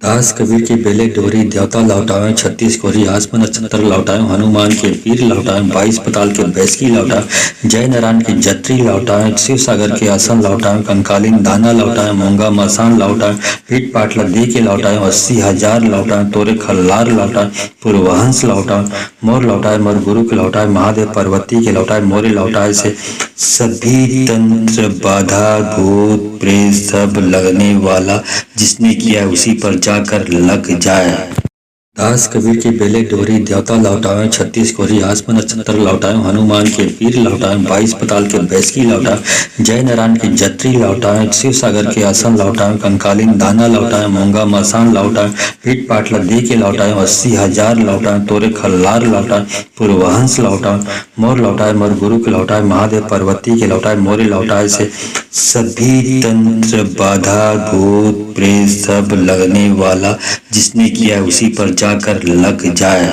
A: दास कबीर की बेले डोरी देवता लौटाएं 36 कोरी आसमान नक्षत्र लौटाएं हनुमान के पीर लौटाएं 22 पताल के बैसकी लौटाएं जय नारायण की जत्री लौटाएं शिव सागर के आसन लौटाएं कंकालीन दाना लौटाएं मूंगा मसान लौटाएं पीठ पाटला दी के लौटाएं 80,000 लौटाएं तोरे खल्लार लौटाएं पूर्वहंस लौटाएं मोर लौटाएं मोर गुरु के लौटाएं महादेव पार्वती के लौटाएं मोरे लौटाए से सभी तंत्र बाधा भूत प्रेत सब लगने वाला जिसने किया उसी पर जाकर लग जाए। दास कबीर की बेले डोरी देवता लौटाएं 36 कोरी आसमान नक्षत्र लौटाएं हनुमान के पीर लौटाएं 22 पताल के बैसकी लौटाएं जय नारायण की जत्री लौटाएं शिव सागर के आसन लौटाएं कंकालीन दाना लौटाएं मूंगा मसान लौटाएं पीठ पाटला दी के लौटाएं 80,000 लौटाएं तोरे खल्लार लौटाएं पूर्वहंस लौटाएं मोर लौटाएं मोर गुरु के लौटाएं महादेव पार्वती के लौटाएं मोरे लौटाए से सभी तंत्र बाधा भूत प्रेत सब लगने वाला जिसने किया उसी पर जाकर लग जाए।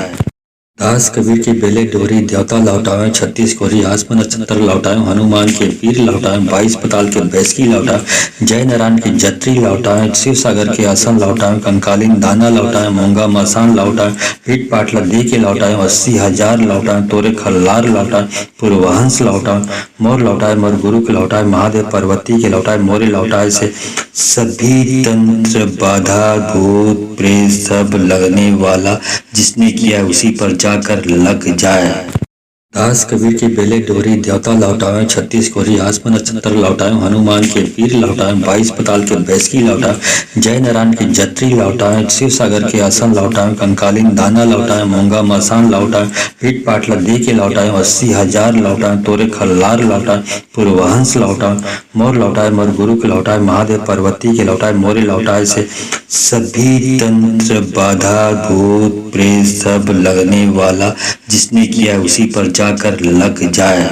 A: दास कबीर की बेले डोरी देवता लौटाएं 36 कोरी आसमान नक्षत्र लौटाएं हनुमान के पीर लौटाएं 22 पताल के बैसकी लौटाएं जय नारायण की जत्री लौटाएं शिव सागर के आसन लौटाएं कंकालीन दाना लौटाएं मूंगा मसान लौटाएं पीठ पाटला दी के लौटाएं 80,000 लौटाएं तोरे खल्लार लौटाएं पूर्वहंस लौटाएं मोर लौटाएं मोर गुरु के लौटाएं महादेव पार्वती के लौटाएं मोरे लौटाए से सभी तंत्र बाधा भूत प्रेत सब लगने वाला जिसने किया उसी पर जाकर लग जाए। दास कबीर की बेले डोरी देवता लौटाएं 36 कोरी आसमान नक्षत्र लौटाएं हनुमान के पीर लौटाएं 22 पताल के बैसकी लौटाएं जय नारायण की जत्री लौटाएं शिव सागर के आसन लौटाएं कंकालीन दाना लौटाएं मूंगा मसान लौटाएं पीठ पाटला दी के लौटाएं 80,000 लौटाएं तोरे खल्लार लौटाएं पूर्वहंस लौटाएं मोर लौटाएं मोर गुरु के लौटाएं महादेव पार्वती के लौटाएं मोरे लौटाए से सभी तंत्र बाधा भूत प्रेत सब लगने वाला जिसने किया उसी पर जाकर लग जाए।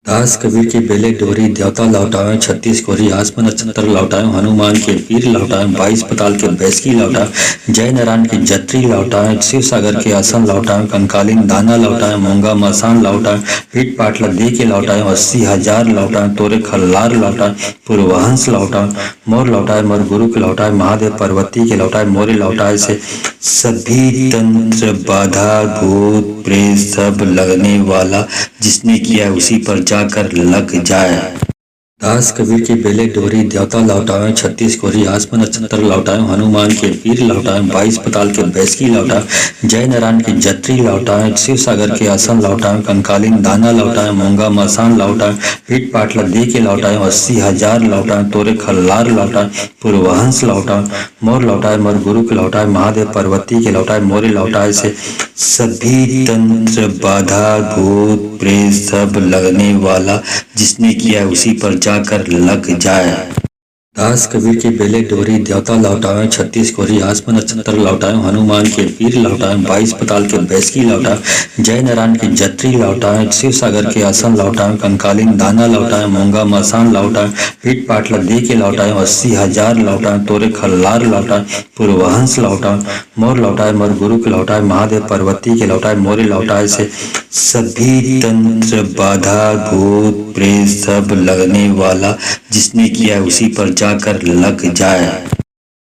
A: दास कबीर की बेले डोरी देवता लौटाएं 36 कोरी आसमान नक्षत्र लौटाएं हनुमान के पीर लौटाएं 22 पताल के बैसकी लौटाएं जय नारायण की जत्री लौटाएं शिव सागर के आसन लौटाएं कंकालीन दाना लौटाएं मूंगा मसान लौटाएं पीठ पाटला दी के लौटाएं 80,000 लौटाएं तोरे खल्लार लौटाएं पूर्वहंस लौटाएं मोर लौटाएं मोर गुरु के लौटाएं महादेव पार्वती के लौटाएं मोरे लौटाए से सभी तंत्र बाधा भूत प्रेत सब लगने वाला जिसने किया उसी पर जाकर लग जाए। दास कबीर की बेले डोरी देवता लौटाएं 36 कोरी आसमान नक्षत्र लौटाएं हनुमान के पीर लौटाएं 22 पताल के बैसकी लौटाएं जय नारायण की जत्री लौटाएं शिव सागर के आसन लौटाएं कंकालीन दाना लौटाएं मूंगा मसान लौटाएं पीठ पाटला दी के लौटाएं 80,000 लौटाएं तोरे खल्लार लौटाएं पूर्वहंस लौटाएं मोर लौटाएं मोर गुरु के लौटाएं महादेव पार्वती के लौटाएं मोरे लौटाए से सभी तंत्र बाधा भूत प्रेत सब लगने वाला जिसने किया उसी पर जाकर लग जाए। दास कबीर की बेले डोरी देवता लौटाएं 36 कोरी आसमान नक्षत्र लौटाएं हनुमान के पीर लौटाएं 22 पताल के बैसकी लौटाएं जय नारायण की जत्री लौटाएं शिव सागर के आसन लौटाएं कंकालीन दाना लौटाएं मूंगा मसान लौटाएं पीठ पाटला दी के लौटाएं 80,000 लौटाएं तोरे खल्लार लौटाएं पूर्वहंस लौटाएं मोर लौटाएं मोर गुरु के लौटाएं महादेव पार्वती के लौटाएं मोरे लौटाए से सभी तंत्र बाधा भूत प्रेत सब लगने वाला जिसने किया उसी पर जाकर लग जाए।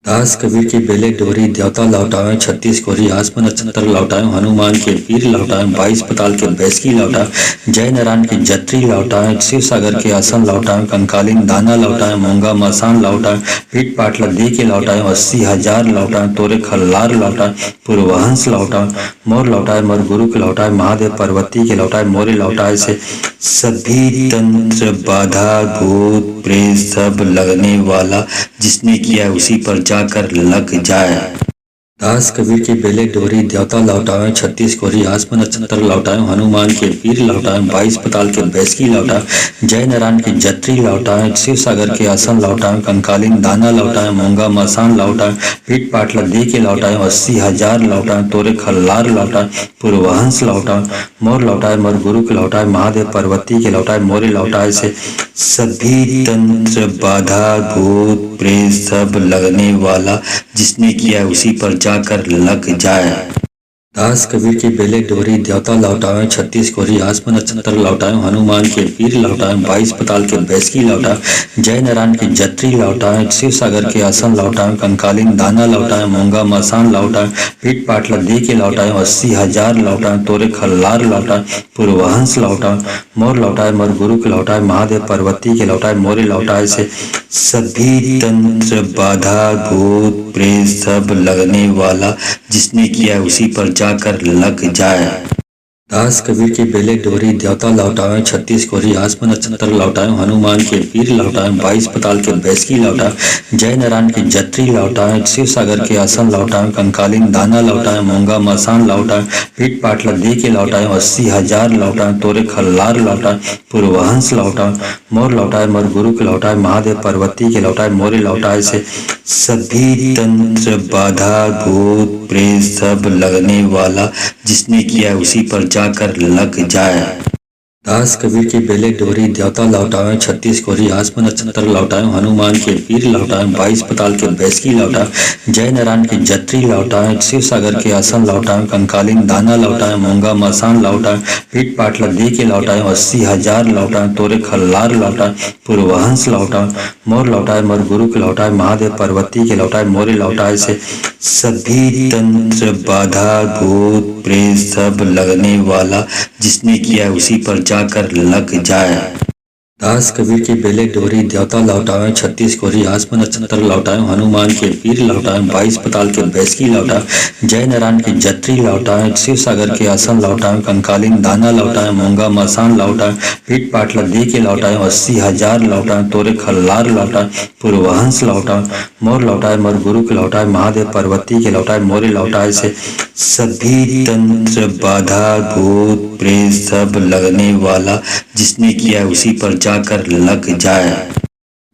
A: दास कबीर की बेले डोरी देवता लौटाएं 36 कोरी आसमान नक्षत्र लौटाएं हनुमान के पीर लौटाएं 22 पताल के बैसकी लौटाएं जय नारायण की जत्री लौटाएं शिव सागर के आसन लौटाएं कंकालीन दाना लौटाएं मूंगा मसान लौटाएं पीठ पाटला दी के लौटाएं 80,000 लौटाएं तोरे खल्लार लौटाएं पूर्वहंस लौटाएं मोर लौटाएं मोर गुरु के लौटाएं महादेव पार्वती के लौटाएं मोरे लौटाए से सभी तंत्र बाधा भूत प्रेत सब लगने वाला जिसने किया उसी पर जाकर लग जाए। दास कबीर की बेले डोरी देवता लौटाएं 36 कोरी आसमान नक्षत्र लौटाएं हनुमान के पीर लौटाएं 22 पताल के बैसकी लौटाएं जय नारायण की जत्री लौटाएं शिव सागर के आसन लौटाएं कंकालीन दाना लौटाएं मूंगा मसान लौटाएं पीठ पाटला दी के लौटाएं 80,000 लौटाएं तोरे खल्लार लौटाएं पूर्वहंस लौटाएं मोर लौटाएं मोर गुरु के लौटाएं महादेव पार्वती के लौटाएं मोरे लौटाए से सभी तंत्र बाधा भूत प्रेत सब लगने वाला जिसने किया उसी पर जाकर लग जाए। दास कबीर की बेले डोरी देवता लौटावे, छत्तीस कोरी आसमान नक्षत्र लौटावे, हनुमान के पीर लौटावे, 22 पताल के बैसकी लौटावे, जय नारायण की जत्री लौटावे, शिव सागर के आसन लौटावे, कंकालीन दाना लौटावे, मूंगा मसान लौटावे, पीठ पाटला दी के लौटावे, 80,000 लौटावे, तोरे खल्लार लौटावे, पूर्वहंस लौटावे, मोर लौटावे, मोर गुरु के लौटावे, महादेव पार्वती के लौटावे, मोरे लौटावे से सभी तंत्र बाधा भूत प्रेत सब लगने वाला जिसने किया उसी पर जाकर लग जाए। दास कबीर की बेले डोरी देवता लौटावे, छत्तीस कोरी आसमान नक्षत्र लौटावे, हनुमान के पीर लौटावे, 22 पताल के बैसकी लौटावे, जय नारायण की जत्री लौटावे, शिव सागर के आसन लौटावे, कंकालीन दाना लौटावे, मूंगा मसान लौटावे, पीठ पाटला दी के लौटावे, 80,000 लौटावे, तोरे खल्लार लौटावे, पूर्वहंस लौटावे, मोर लौटावे, मोर गुरु के लौटावे, महादेव पार्वती के लौटावे, मोरे लौटावे से सभी तंत्र बाधा भूत प्रेत सब लगने वाला जिसने किया उसी पर जाकर लग जाए। दास कबीर की बेले डोरी देवता लौटावे, छत्तीस कोरी आसमान नक्षत्र लौटावे, हनुमान के पीर लौटावे, 22 पताल के बैसकी लौटावे, जय नारायण की जत्री लौटावे, शिव सागर के आसन लौटावे, कंकालीन दाना लौटावे, मूंगा मसान लौटावे, पीठ पाटला दी के लौटावे, 80,000 लौटावे, तोरे खल्लार लौटावे, पूर्वहंस लौटावे, मोर लौटावे, मोर गुरु के लौटावे, महादेव पार्वती के लौटावे, मोरे लौटावे से सभी तंत्र बाधा भूत प्रेत सब लगने वाला जिसने किया उसी पर जाकर लग जाए। दास कबीर की बेले डोरी देवता लौटावे, छत्तीस कोरी आसमान नक्षत्र लौटावे, हनुमान के पीर लौटावे, 22 पताल के बैसकी लौटावे, जय नारायण की जत्री लौटावे, शिव सागर के आसन लौटावे, कंकालीन दाना लौटावे, मूंगा मसान लौटावे, पीठ पाटला दी के लौटावे, 80,000 लौटावे, तोरे खल्लार लौटावे, पूर्वहंस लौटावे, मोर लौटावे, मोर गुरु के लौटावे, महादेव पार्वती के लौटावे, मोरे लौटावे से सभी तंत्र बाधा भूत प्रेत सब लगने वाला जिसने किया उसी पर जाकर लग जाए।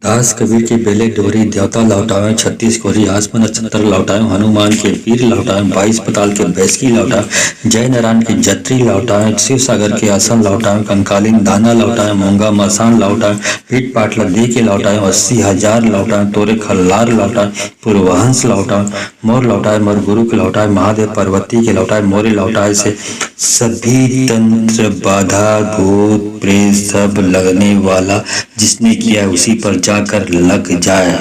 A: दास कबीर की बेले डोरी देवता लौटावे, छत्तीस कोरी आसमान नक्षत्र लौटावे, हनुमान के पीर लौटावे, 22 पताल के बैसकी लौटावे, जय नारायण की जत्री लौटावे, शिव सागर के आसन लौटावे, कंकालीन दाना लौटावे, मूंगा मसान लौटावे, पीठ पाटला दी के लौटावे, 80,000 लौटावे, तोरे खल्लार लौटावे, पूर्वहंस लौटावे, मोर लौटावे, मोर गुरु के लौटावे, महादेव पार्वती के लौटावे, मोरे लौटावे से सभी तंत्र बाधा भूत प्रेत सब लगने वाला जिसने किया उसी पर जाकर लग जाए।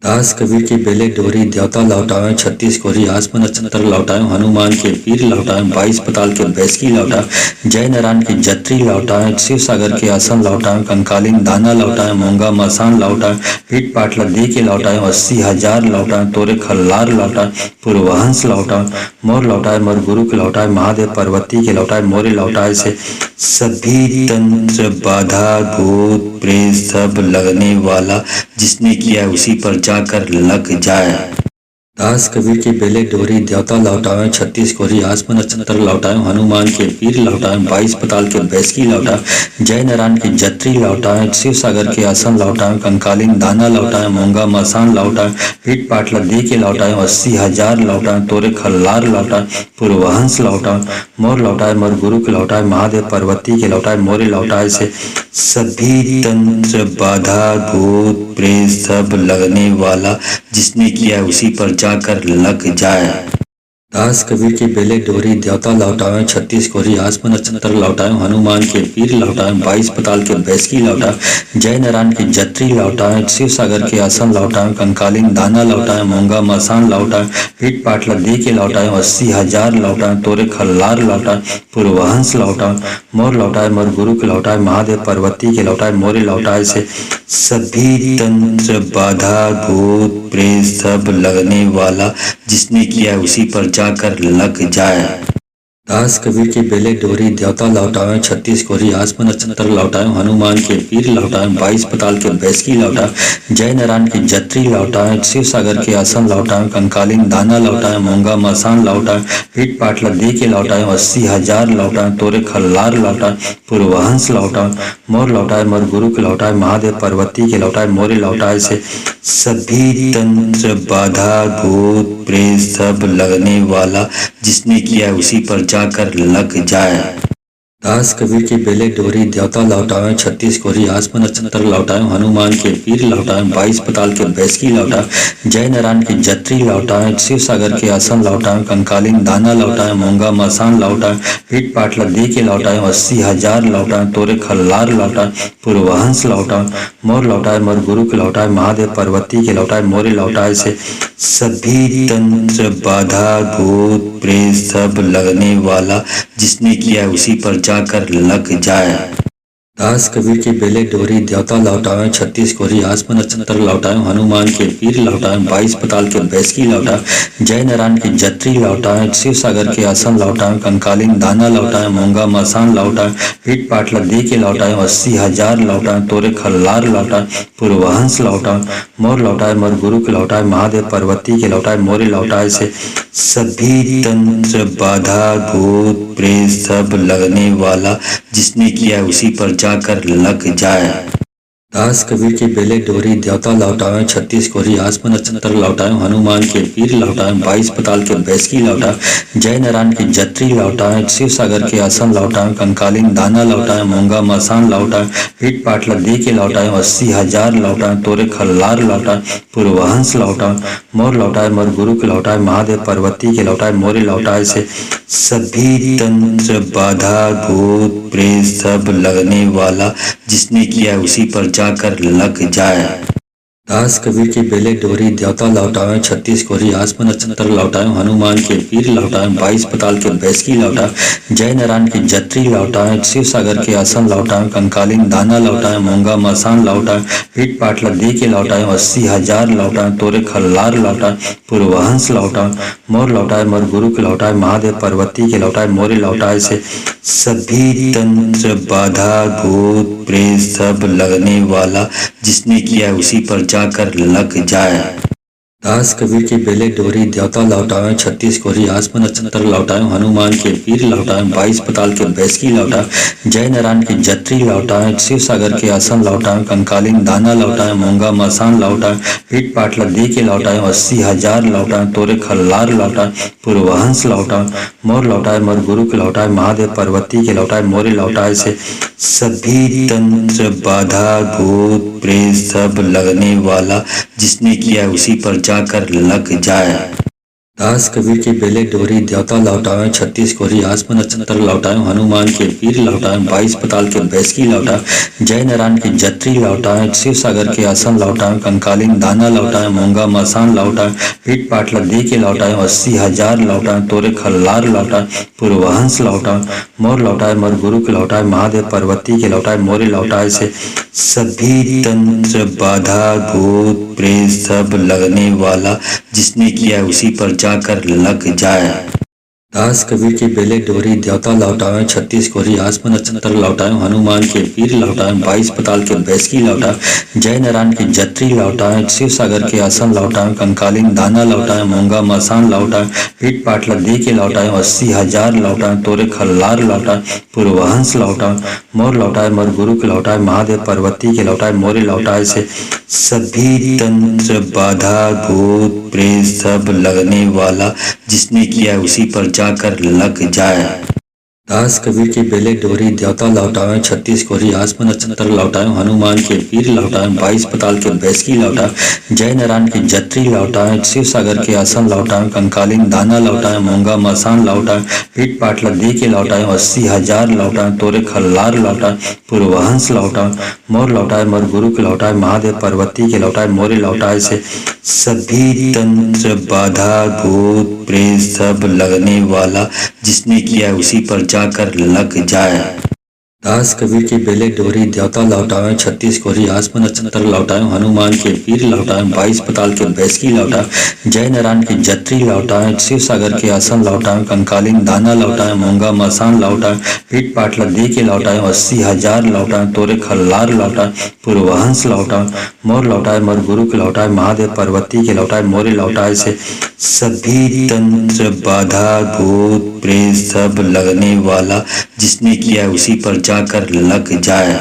A: दास कबीर की बेले डोरी देवता लौटावे, छत्तीस कोरी आसमान नक्षत्र लौटावे, हनुमान के पीर लौटावे, 22 पताल के बैसकी लौटावे, जय नारायण की जत्री लौटावे, शिव सागर के आसन लौटावे, कंकालीन दाना लौटावे, मूंगा मसान लौटावे, पीठ पाटला दी के लौटावे, 80,000 लौटावे, तोरे खल्लार लौटावे, पूर्वहंस लौटावे, मोर लौटावे, मोर गुरु के लौटावे, महादेव पार्वती के लौटावे, मोरे लौटावे से सभी तंत्र बाधा भूत प्रेत सब लगने वाला जिसने किया उसी पर जाकर लग जाए। दास कबीर की बेले डोरी देवता लौटावे, छत्तीस कोरी आसमान नक्षत्र लौटावे, हनुमान के पीर लौटावे, 22 पताल के बैसकी लौटावे, जय नारायण की जत्री लौटावे, शिव सागर के आसन लौटावे, कंकालीन दाना लौटावे, मूंगा मसान लौटावे, पीठ पाटला दी के लौटावे, 80,000 लौटावे, तोरे खल्लार लौटावे, पूर्वहंस लौटावे, मोर लौटावे, मोर गुरु के लौटावे, महादेव पार्वती के लौटावे, मोरे लौटावे से सभी तंत्र बाधा भूत प्रेत सब लगने वाला जिसने किया उसी पर जाकर लग जाए। दास कबीर की बेले डोरी देवता लौटावे, छत्तीस कोरी आसमान नक्षत्र लौटावे, हनुमान के पीर लौटावे, 22 पताल के बैसकी लौटावे, जय नारायण की जत्री लौटावे, शिव सागर के आसन लौटावे, कंकालीन दाना लौटावे, मूंगा मसान लौटावे, पीठ पाटला दी के लौटावे, 80,000 लौटावे, तोरे खल्लार लौटावे, पूर्वहंस लौटावे, मोर लौटावे, मोर गुरु के लौटावे, महादेव पार्वती के लौटावे, मोरे लौटावे से सभी तंत्र बाधा भूत प्रेत सब लगने वाला जिसने किया उसी पर जाकर लग जाए। दास कबीर की बेले डोरी देवता लौटावे, छत्तीस कोरी आसमान नक्षत्र लौटावे, हनुमान के पीर लौटावे, 22 पताल के बैसकी लौटावे, जय नारायण की जत्री लौटावे, शिव सागर के आसन लौटावे, कंकालीन दाना लौटावे, मूंगा मसान लौटावे, पीठ पाटला दी के लौटावे, 80,000 लौटावे, तोरे खल्लार लौटावे, पूर्वहंस लौटावे, मोर लौटावे, मोर गुरु के लौटावे, महादेव पार्वती के लौटावे, मोरे लौटावे से सभी तंत्र बाधा भूत प्रेत सब लगने वाला जिसने किया उसी पर जाकर लग जाए। दास कबीर की बेले डोरी देवता लौटाएं 36 कोरी आसमान नक्षत्र लौटाएं हनुमान के पीर लौटाएं 22 पताल के बैसकी लौटाएं जय नारायण की जत्री लौटाएं शिव सागर के आसन लौटाएं कंकालीन दाना लौटाएं मूंगा मसान लौटाएं पीठ पाट लद्दी के लौटाएं 80,000 लौटाएं तोरे खल्लार लौटाएं पूर्वहंस लौटाएं मोर लौटाएं मोर गुरु के लौटाएं महादेव पार्वती के लौटाएं मोरे लौटाए से सभी तंत्र बाधा भूत प्रेत सब लगने वाला जिसने किया उसी पर जाकर लग जाए। दास कबीर की बेले डोरी देवता लौटाएं 36 कोरी आसमान नक्षत्र लौटाएं हनुमान के पीर लौटाएं 22 पताल के बैसकी लौटाएं जय नारायण की जत्री लौटाएं शिव सागर के आसन लौटाएं कंकालीन दाना लौटाएं मूंगा मसान लौटाएं पीठ पाट लद्दी के लौटाएं 80,000 लौटाएं तोरे खल्लार लौटाएं पूर्वहंस लौटाएं मोर लौटाएं मोर गुरु के लौटाएं महादेव पार्वती के लौटाएं मोरे लौटाए से सभी तंत्र बाधा भूत प्रेत सब लगने वाला जिसने किया उसी पर जाकर लग जाए। दास कबीर की बेले डोरी देवता लौटाएं 36 कोरी आसमान नक्षत्र लौटाएं हनुमान के पीर लौटाएं 22 पताल के बैसकी लौटाएं जय नारायण की जत्री लौटाएं शिव सागर के आसन लौटाएं कंकालीन दाना लौटाएं मूंगा मसान लौटाएं पीठ पाट लद्दी के लौटाएं 80,000 लौटाएं तोरे खल्लार लौटाएं पूर्वहंस लौटाएं मोर लौटाएं मोर गुरु के लौटाएं महादेव पार्वती के लौटाएं मोरे लौटाए से सभी तंत्र बाधा भूत प्रेत सब लगने वाला जिसने किया उसी पर जाकर लग जाए। दास कबीर की बेले डोरी देवता लौटाएं 36 कोरी आसमान नक्षत्र लौटाएं हनुमान के पीर लौटाएं 22 पताल के बैसकी लौटाएं जय नारायण की जत्री लौटाएं शिव सागर के आसन लौटाएं कंकालीन दाना लौटाएं मूंगा मसान लौटाएं पीठ पाट लद्दी के लौटाएं 80,000 लौटाएं तोरे खल्लार लौटाएं पूर्वहंस लौटाएं मोर लौटाएं मोर गुरु के लौटाएं महादेव पार्वती के लौटाएं मोरे लौटाए से सभी तंत्र बाधा भूत प्रेत सब लगने वाला जिसने किया उसी पर जाकर लग जाए। दास कबीर की बेले डोरी देवता लौटाएं 36 कोरी आसमान नक्षत्र लौटाएं हनुमान के पीर लौटाएं 22 पताल के बैसकी लौटाएं जय नारायण की जत्री लौटाएं शिव सागर के आसन लौटाएं कंकालीन दाना लौटाएं मूंगा मसान लौटाएं पीठ पाट लद्दी के लौटाएं 80,000 लौटाएं तोरे खल्लार लौटाएं पूर्वहंस लौटाएं मोर लौटाएं मोर गुरु के लौटाएं महादेव पार्वती के लौटाएं मोरे लौटाए से सभी तंत्र बाधा भूत प्रेत सब लगने वाला जिसने किया उसी पर जाकर लग जाए। दास कबीर की बेले डोरी देवता लौटाएं 36 कोरी आसमान नक्षत्र लौटाएं हनुमान के पीर लौटाएं 22 पताल के बैसकी लौटाएं जय नारायण की जत्री लौटाएं शिव सागर के आसन लौटाएं कंकालीन दाना लौटाएं मूंगा मसान लौटाएं पीठ पाट लद्दी के लौटाएं 80,000 लौटाएं तोरे खल्लार लौटाएं पूर्वहंस लौटाएं मोर लौटाएं मोर गुरु के लौटाएं महादेव पार्वती के लौटाएं मोरे लौटाए से सभी तंत्र बाधा भूत प्रेत सब लगने वाला जिसने किया उसी पर जाकर लग जाए। दास कबीर की बेले डोरी देवता लौटाएं 36 कोरी आसमान नक्षत्र लौटाएं हनुमान के पीर लौटाएं 22 पताल के बैसकी लौटाएं जय नारायण की जत्री लौटाएं शिव सागर के आसन लौटाएं कंकालीन दाना लौटाएं मूंगा मसान लौटाएं पीठ पाट लद्दी के लौटाएं 80,000 लौटाएं तोरे खल्लार लौटाएं पूर्वहंस लौटाएं मोर लौटाएं मोर गुरु के लौटाएं महादेव पार्वती के लौटाएं मोरे लौटाए से सभी तंत्र बाधा भूत प्रेत सब लगने वाला जिसने किया उसी पर जाकर लग जाए। दास कबीर की बेले डोरी देवता लौटाएं 36 कोरी आसमान नक्षत्र लौटाएं हनुमान के पीर लौटाएं 22 पताल के बैसकी लौटाएं जय नारायण की जत्री लौटाएं शिव सागर के आसन लौटाएं कंकालीन दाना लौटाएं मूंगा मसान लौटाएं पीठ पाट लद्दी के लौटाएं 80,000 लौटाएं तोरे खल्लार लौटाएं पूर्वहंस लौटाएं मोर लौटाएं मोर गुरु के लौटाएं महादेव पार्वती के लौटाएं मोरे लौटाए से सभी तंत्र बाधा भूत प्रेत सब लगने वाला जिसने किया उसी पर जाकर लग जाए। दास कबीर की बेले डोरी देवता लौटाएं 36 कोरी आसमान नक्षत्र लौटाएं हनुमान के पीर लौटाएं 22 पताल के बैसकी लौटाएं जय नारायण की जत्री लौटाएं शिव सागर के आसन लौटाएं कंकालीन दाना लौटाएं मूंगा मसान लौटाएं पीठ पाट लद्दी के लौटाएं 80,000 लौटाएं तोरे खल्लार लौटाएं पूर्वहंस लौटाएं मोर लौटाएं मोर गुरु के लौटाएं महादेव पार्वती के लौटाएं मोरे लौटाए से सभी तंत्र बाधा भूत प्रेत सब लगने वाला जिसने किया उसी पर जाकर लग जाए।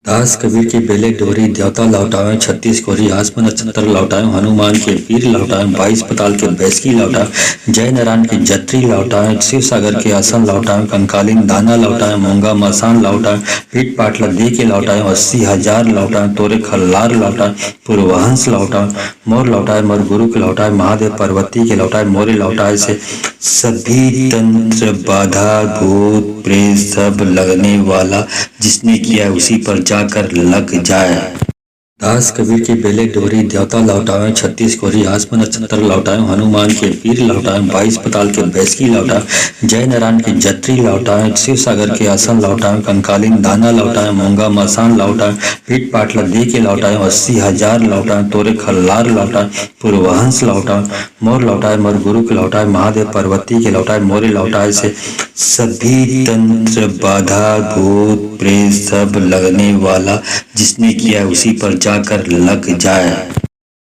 A: दास कबीर की बेले डोरी देवता लौटावे, छत्तीस कोरी आसमान नक्षत्र लौटाए, हनुमान के पीर लौटाए, 22 पताल के बैसकी लौटाए, जय नारायण की जत्री लौटाए, शिव सागर के आसन लौटाए, कंकालीन दाना लौटाए, मूंगा मसान लौटाए, पीठ पाटला दे के लौटाए, 80,000 लौटाए, तोरे खल्लार लौटाए, पूर्वहंस लौटाए, मोर लौटाए, मोर गुरु के लौटाए, महादेव पार्वती के लौटाए, मोरे लौटाए से सभी तंत्र बाधा भूत प्रेत सब लगने वाला जिसने किया उसी पर जाकर लग जाए। दास कबीर की बेले डोरी देवता लौटाए, छत्तीस कोरी आसमान नक्षत्र लौटाए, हनुमान के पीर लौटाए, 22 पताल के बैसकी लौटाए, जय नारायण की जत्री लौटाए, शिव सागर के आसन लौटाए, कंकालीन दाना लौटाए, मूंगा मसान लौटाए, पीठ पाटला दे के लौटाए, 80,000 लौटाए, तोरे खल्लार लौटाए, पूर्वहंस लौटाए, मोर लौटाए, मोर गुरु के लौटाए, महादेव पार्वती के लौटाए, मोरे लौटाए से सभी तंत्र बाधा भूत प्रेत सब लगने वाला जिसने किया उसी पर जाकर लग जाए।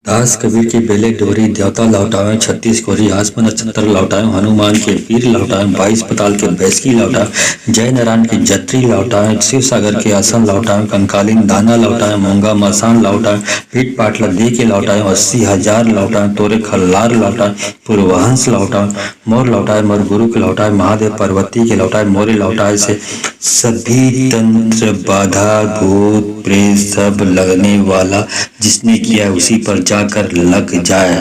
A: दास कबीर की बेले डोरी देवता लौटाए, छत्तीस कोरी आसमान नक्षत्र लौटाए, हनुमान के पीर लौटाए, 22 पताल के बैसकी लौटाए, जय नारायण की जत्री लौटाए, शिव सागर के आसन लौटाए, कंकालीन दाना लौटाए, मूंगा मसान लौटाए, पीठ पाटला दे के लौटाए, 80,000 लौटाए, तोरे खल्लार लौटाए, पूर्वहंस लौटाए, मोर लौटाए, मोर गुरु के लौटाए, महादेव पार्वती के लौटाए, मोरे लौटाए से सभी तंत्र बाधा भूत प्रेत सब लगने वाला जिसने किया उसी पर जाकर लग जाए।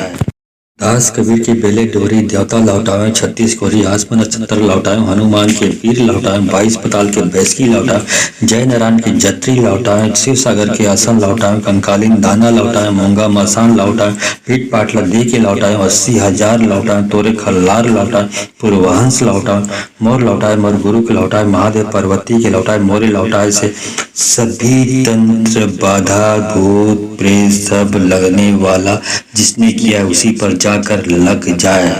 A: दास कबीर की बेले डोरी देवता लौटाए, छत्तीस कोरी आसमान नक्षत्र लौटाए, हनुमान के पीर लौटाए, 22 पताल के बैसकी लौटाए, जय नारायण की जत्री लौटाए, शिव सागर के आसन लौटाए, कंकालीन दाना लौटाए, मूंगा मसान लौटाए, पीठ पाटला दे के लौटाए, 80,000 लौटाए, तोरे खल्लार लौटाए, पूर्वहंस लौटाए, मोर लौटाए, मोर गुरु के लौटाए, महादेव पार्वती के लौटाए, मोरे लौटाए से सभी तंत्र बाधा भूत प्रेत सब लगने वाला जिसने किया उसी पर जाकर लग जाए।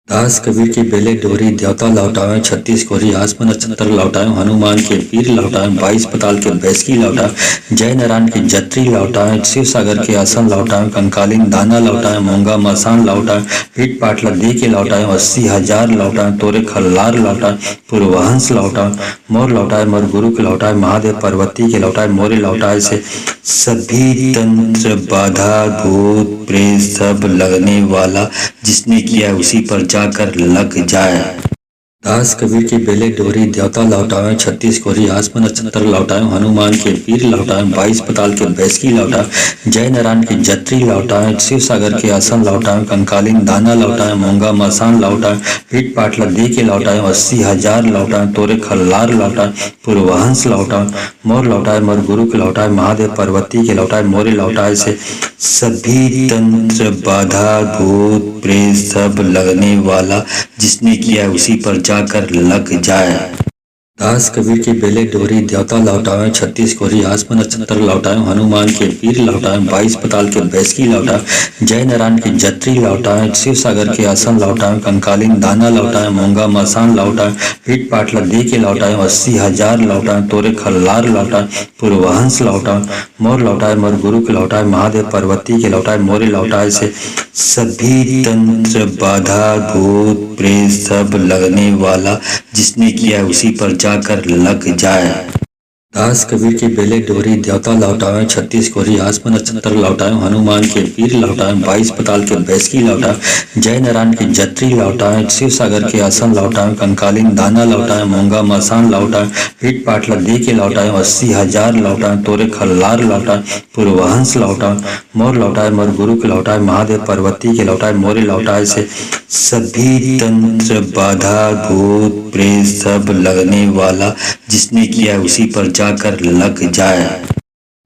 A: दास कबीर की बेले डोरी देवता लौटाए, छत्तीस कोरी आसमान नक्षत्र लौटाए, हनुमान के पीर लौटाए, 22 पताल के बैसकी लौटाए, जय नारायण की जत्री लौटाए, शिव सागर के आसन लौटाए, कंकालीन दाना लौटाए, मूंगा मसान लौटाए, पीठ पाटला दे के लौटाए, 80,000 लौटाए, तोरे खल्लार लौटाए, पूर्वहंस लौटाए, मोर लौटाए, मोर गुरु के लौटाए, महादेव पार्वती के लौटाए, मोरे लौटाए से सभी तंत्र बाधा भूत प्रेत सब लगने वाला जिसने किया उसी पर जाकर लग जाए। दास कबीर की बेले डोरी देवता लौटाए, छत्तीस कोरी आसमान नक्षत्र लौटाए, हनुमान के पीर लौटाए, 22 पताल के बैसकी लौटाए, जय नारायण की जत्री लौटाए, शिव सागर के आसन लौटाए, कंकालीन दाना लौटाए, मूंगा मसान लौटाए, पीठ पाटला दे के लौटाए, 80,000 लौटाए, तोरे खल्लार लौटाए, पूर्वहंस लौटाए, मोर लौटाए, मोर गुरु के लौटाए, महादेव पार्वती के लौटाए, मोरे लौटाए से सभी तंत्र बाधा भूत प्रेत सब लगने वाला जिसने किया उसी पर जाकर लग जाए। दास कबीर की बेले डोरी देवता लौटाए, छत्तीस कोरी आसमान नक्षत्र लौटाए, हनुमान के पीर लौटाए, 22 पताल के बैसकी लौटाए, जय नारायण की जत्री लौटाए, शिव सागर के आसन लौटाए, कंकालीन दाना लौटाए, मूंगा मसान लौटाए, पीठ पाटला दे के लौटाए, 80,000 लौटाए, तोरे खल्लार लौटाए, पूर्वहंस लौटाए, मोर लौटाए, मोर गुरु के लौटाए, महादेव पार्वती के लौटाए, मोरे लौटाए से सभी तंत्र बाधा भूत प्रेत सब लगने वाला जिसने किया उसी पर जाकर लग जाए। दास कबीर की बेले डोरी देवता लौटाए, छत्तीस कोरी आसमान नक्षत्र लौटाए, हनुमान के पीर लौटाए, 22 पताल के बैसकी लौटाए, जय नारायण की जत्री लौटाए, शिव सागर के आसन लौटाए, कंकालीन दाना लौटाए, मूंगा मसान लौटाए, पीठ पाटला दे के लौटाए, 80,000 लौटाए, तोरे खल्लार लौटाए, पूर्वहंस लौटाए, मोर लौटाए, मोर गुरु के लौटाए, महादेव पार्वती के लौटाए, मोरे लौटाए से सभी तंत्र बाधा भूत प्रेत सब लगने वाला जिसने किया उसी पर जाकर लग जाए।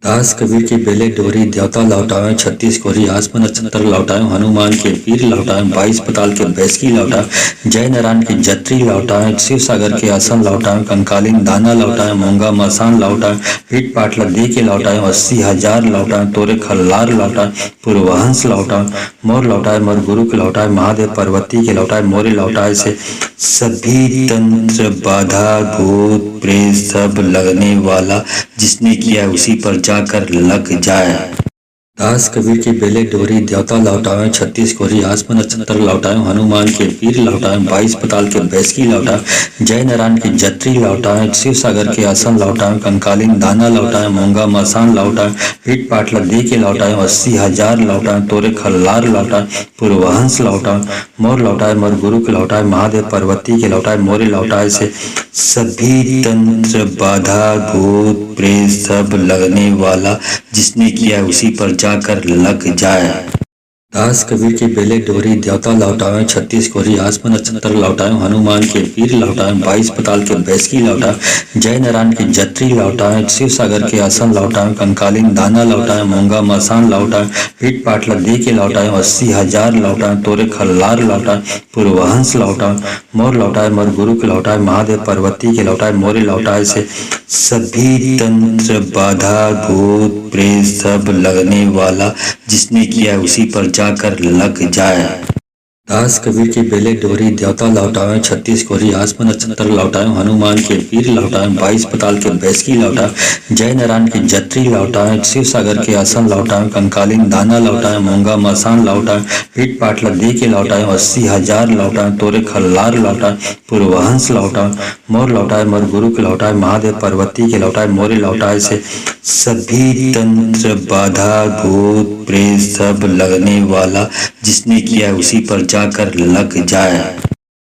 A: दास कबीर की बेले डोरी देवता लौटाए, छत्तीस कोरी आसमान नक्षत्र लौटाए, हनुमान के पीर लौटाए, 22 पताल के बैसकी लौटाए, जय नारायण की जत्री लौटाए, शिव सागर के आसन लौटाए, कंकालीन दाना लौटाए, मूंगा मसान लौटाए, पीठ पाटला दे के लौटाए, 80,000 लौटाए, तोरे खल्लार लौटाए, पूर्वहंस लौटाए, मोर लौटाए, मोर गुरु के लौटाए, महादेव पार्वती के लौटाए, मोरे लौटाए से सभी तंत्र बाधा भूत प्रेत सब लगने वाला जिसने किया उसी पर जाकर लग जाए। दास कबीर की बेले डोरी देवता लौटावे 36 कोरी आसमान नक्षत्र लौटावे हनुमान के पीर लौटावे 22 पताल के बैसकी लौटावे जय नारायण की जत्री लौटावे शिव सागर के आसन लौटावे कंकालीन दाना लौटावे मूंगा मसान लौटावे पीठ पाटला दे के लौटावे 80,000 लौटावे तोरे खल्लार लौटावे पूर्वहंस लौटावे मोर लौटावे मोर गुरु के लौटावे महादेव पार्वती के लौटावे मोरे लौटावे से सभी तंत्र बाधा भूत प्रेत सब लगने वाला जिसने किया उसी पर जाकर लग जाए। दास कबीर की बेले डोरी देवता लौटावे 36 कोरी आसमान नक्षत्र लौटावे हनुमान के पीर लौटावे 22 पताल के बैसकी लौटावे जय नारायण की जत्री लौटावे शिव सागर के आसन लौटावे कंकालीन दाना लौटावे मूंगा मसान लौटावे पीठ पाटला दे के लौटावे 80,000 लौटावे तोरे खल्लार लौटावे पूर्वहंस लौटावे मोर लौटावे मोर गुरु के लौटावे महादेव पार्वती के लौटावे मोरे लौटावे से सभी तंत्र बाधा भूत प्रेत सब लगने वाला जिसने किया उसी पर जाकर लग जाए। दास कबीर की बेले डोरी देवता लौटावे 36 कोरी आसमान नक्षत्र लौटावे हनुमान के पीर लौटावे 22 पताल के बैसकी लौटावे जय नारायण की जत्री लौटावे शिव सागर के आसन लौटावे कंकालीन दाना लौटावे मूंगा मसान लौटावे पीठ पाटला दे के लौटावे 80,000 लौटावे तोरे खल्लार लौटावे पूर्वहंस लौटावे मोर लौटावे मोर गुरु के लौटावे महादेव पार्वती के लौटावे मोरे लौटावे से सभी तंत्र बाधा भूत प्रेत सब लगने वाला जिसने किया उसी पर जाकर लग जाए।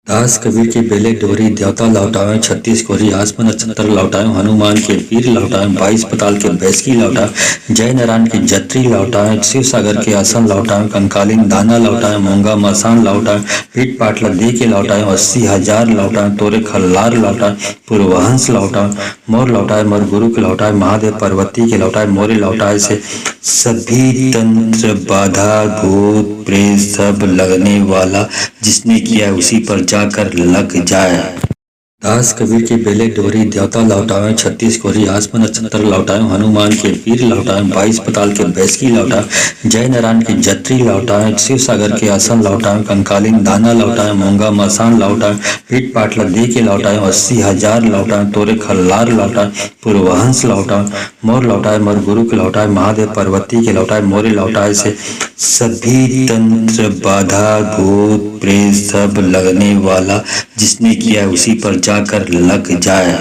A: दास कबीर की बेले डोरी देवता लौटावे 36 कोरी आसमान नक्षत्र लौटावे हनुमान के पीर लौटावे 22 पताल के बैसकी लौटावे जय नारायण की जत्री लौटावे शिव सागर के आसन लौटावे कंकालीन दाना लौटावे मूंगा मसान लौटावे पीठ पाटला दे के लौटावे 80,000 लौटावे तोरे खल्लार लौटावे पूर्वहंस लौटावे मोर लौटावे मोर गुरु के लौटावे महादेव पार्वती के लौटावे मोरे लौटावे से सभी तंत्र बाधा भूत प्रेत सब लगने वाला जिसने किया उसी पर जाकर लग जाए। दास कबीर की बेले डोरी देवता लौटावे 36 कोरी आसमान नक्षत्र लौटावे हनुमान के पीर लौटावे 22 पताल के बैसकी लौटावे जय नारायण की जत्री लौटावे शिव सागर के आसन लौटावे कंकालीन दाना लौटावे मूंगा मसान लौटावे पीठ पाटला दे के लौटावे 80,000 लौटावे तोरे खल्लार लौटावे पूर्वहंस लौटावे मोर लौटावे मोर गुरु के लौटावे महादेव पार्वती के लौटावे मोरे लौटावे से सभी तंत्र बाधा भूत प्रेत सब लगने वाला जिसने किया उसी पर जाकर लग जाए।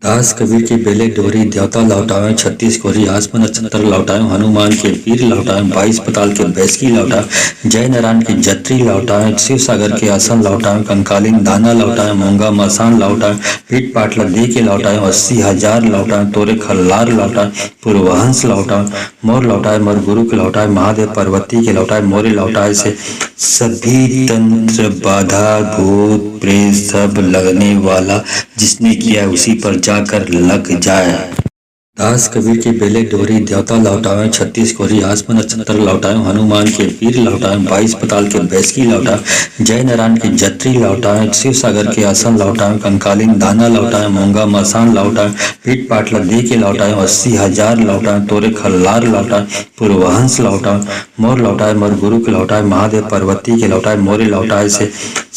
A: दास कबीर की बेले डोरी देवता लौटावे 36 कोरी आसमान नक्षत्र लौटावे हनुमान के पीर लौटावे 22 पताल के बैसकी लौटावे जय नारायण की जत्री लौटावे शिव सागर के आसन लौटावे कंकालीन दाना लौटावे मूंगा मसान लौटावे पीठ पाटला दे के लौटावे 80,000 लौटावे तोरे खल्लार लौटावे पूर्वहंस लौटावे मोर लौटावे मोर गुरु के लौटावे महादेव पार्वती के लौटावे मोरे लौटावे से सभी तंत्र बाधा भूत प्रेत सब लगने वाला जिसने किया उसी पर जाकर लग जाए। दास कबीर की बेले डोरी देवता लौटावे 36 कोरी आसमान नक्षत्र लौटावे हनुमान के पीर लौटावे 22 पताल के बैसकी लौटावे जय नारायण की जत्री लौटावे शिव सागर के आसन लौटावे कंकालीन दाना लौटावे मूंगा मसान लौटावे पीठ पाटला दे के लौटावे 80,000 लौटावे तोरे खल्लार लौटावे पूर्वहंस लौटावे मोर लौटावे मोर गुरु के लौटावे महादेव पार्वती के लौटावे मोरे लौटावे से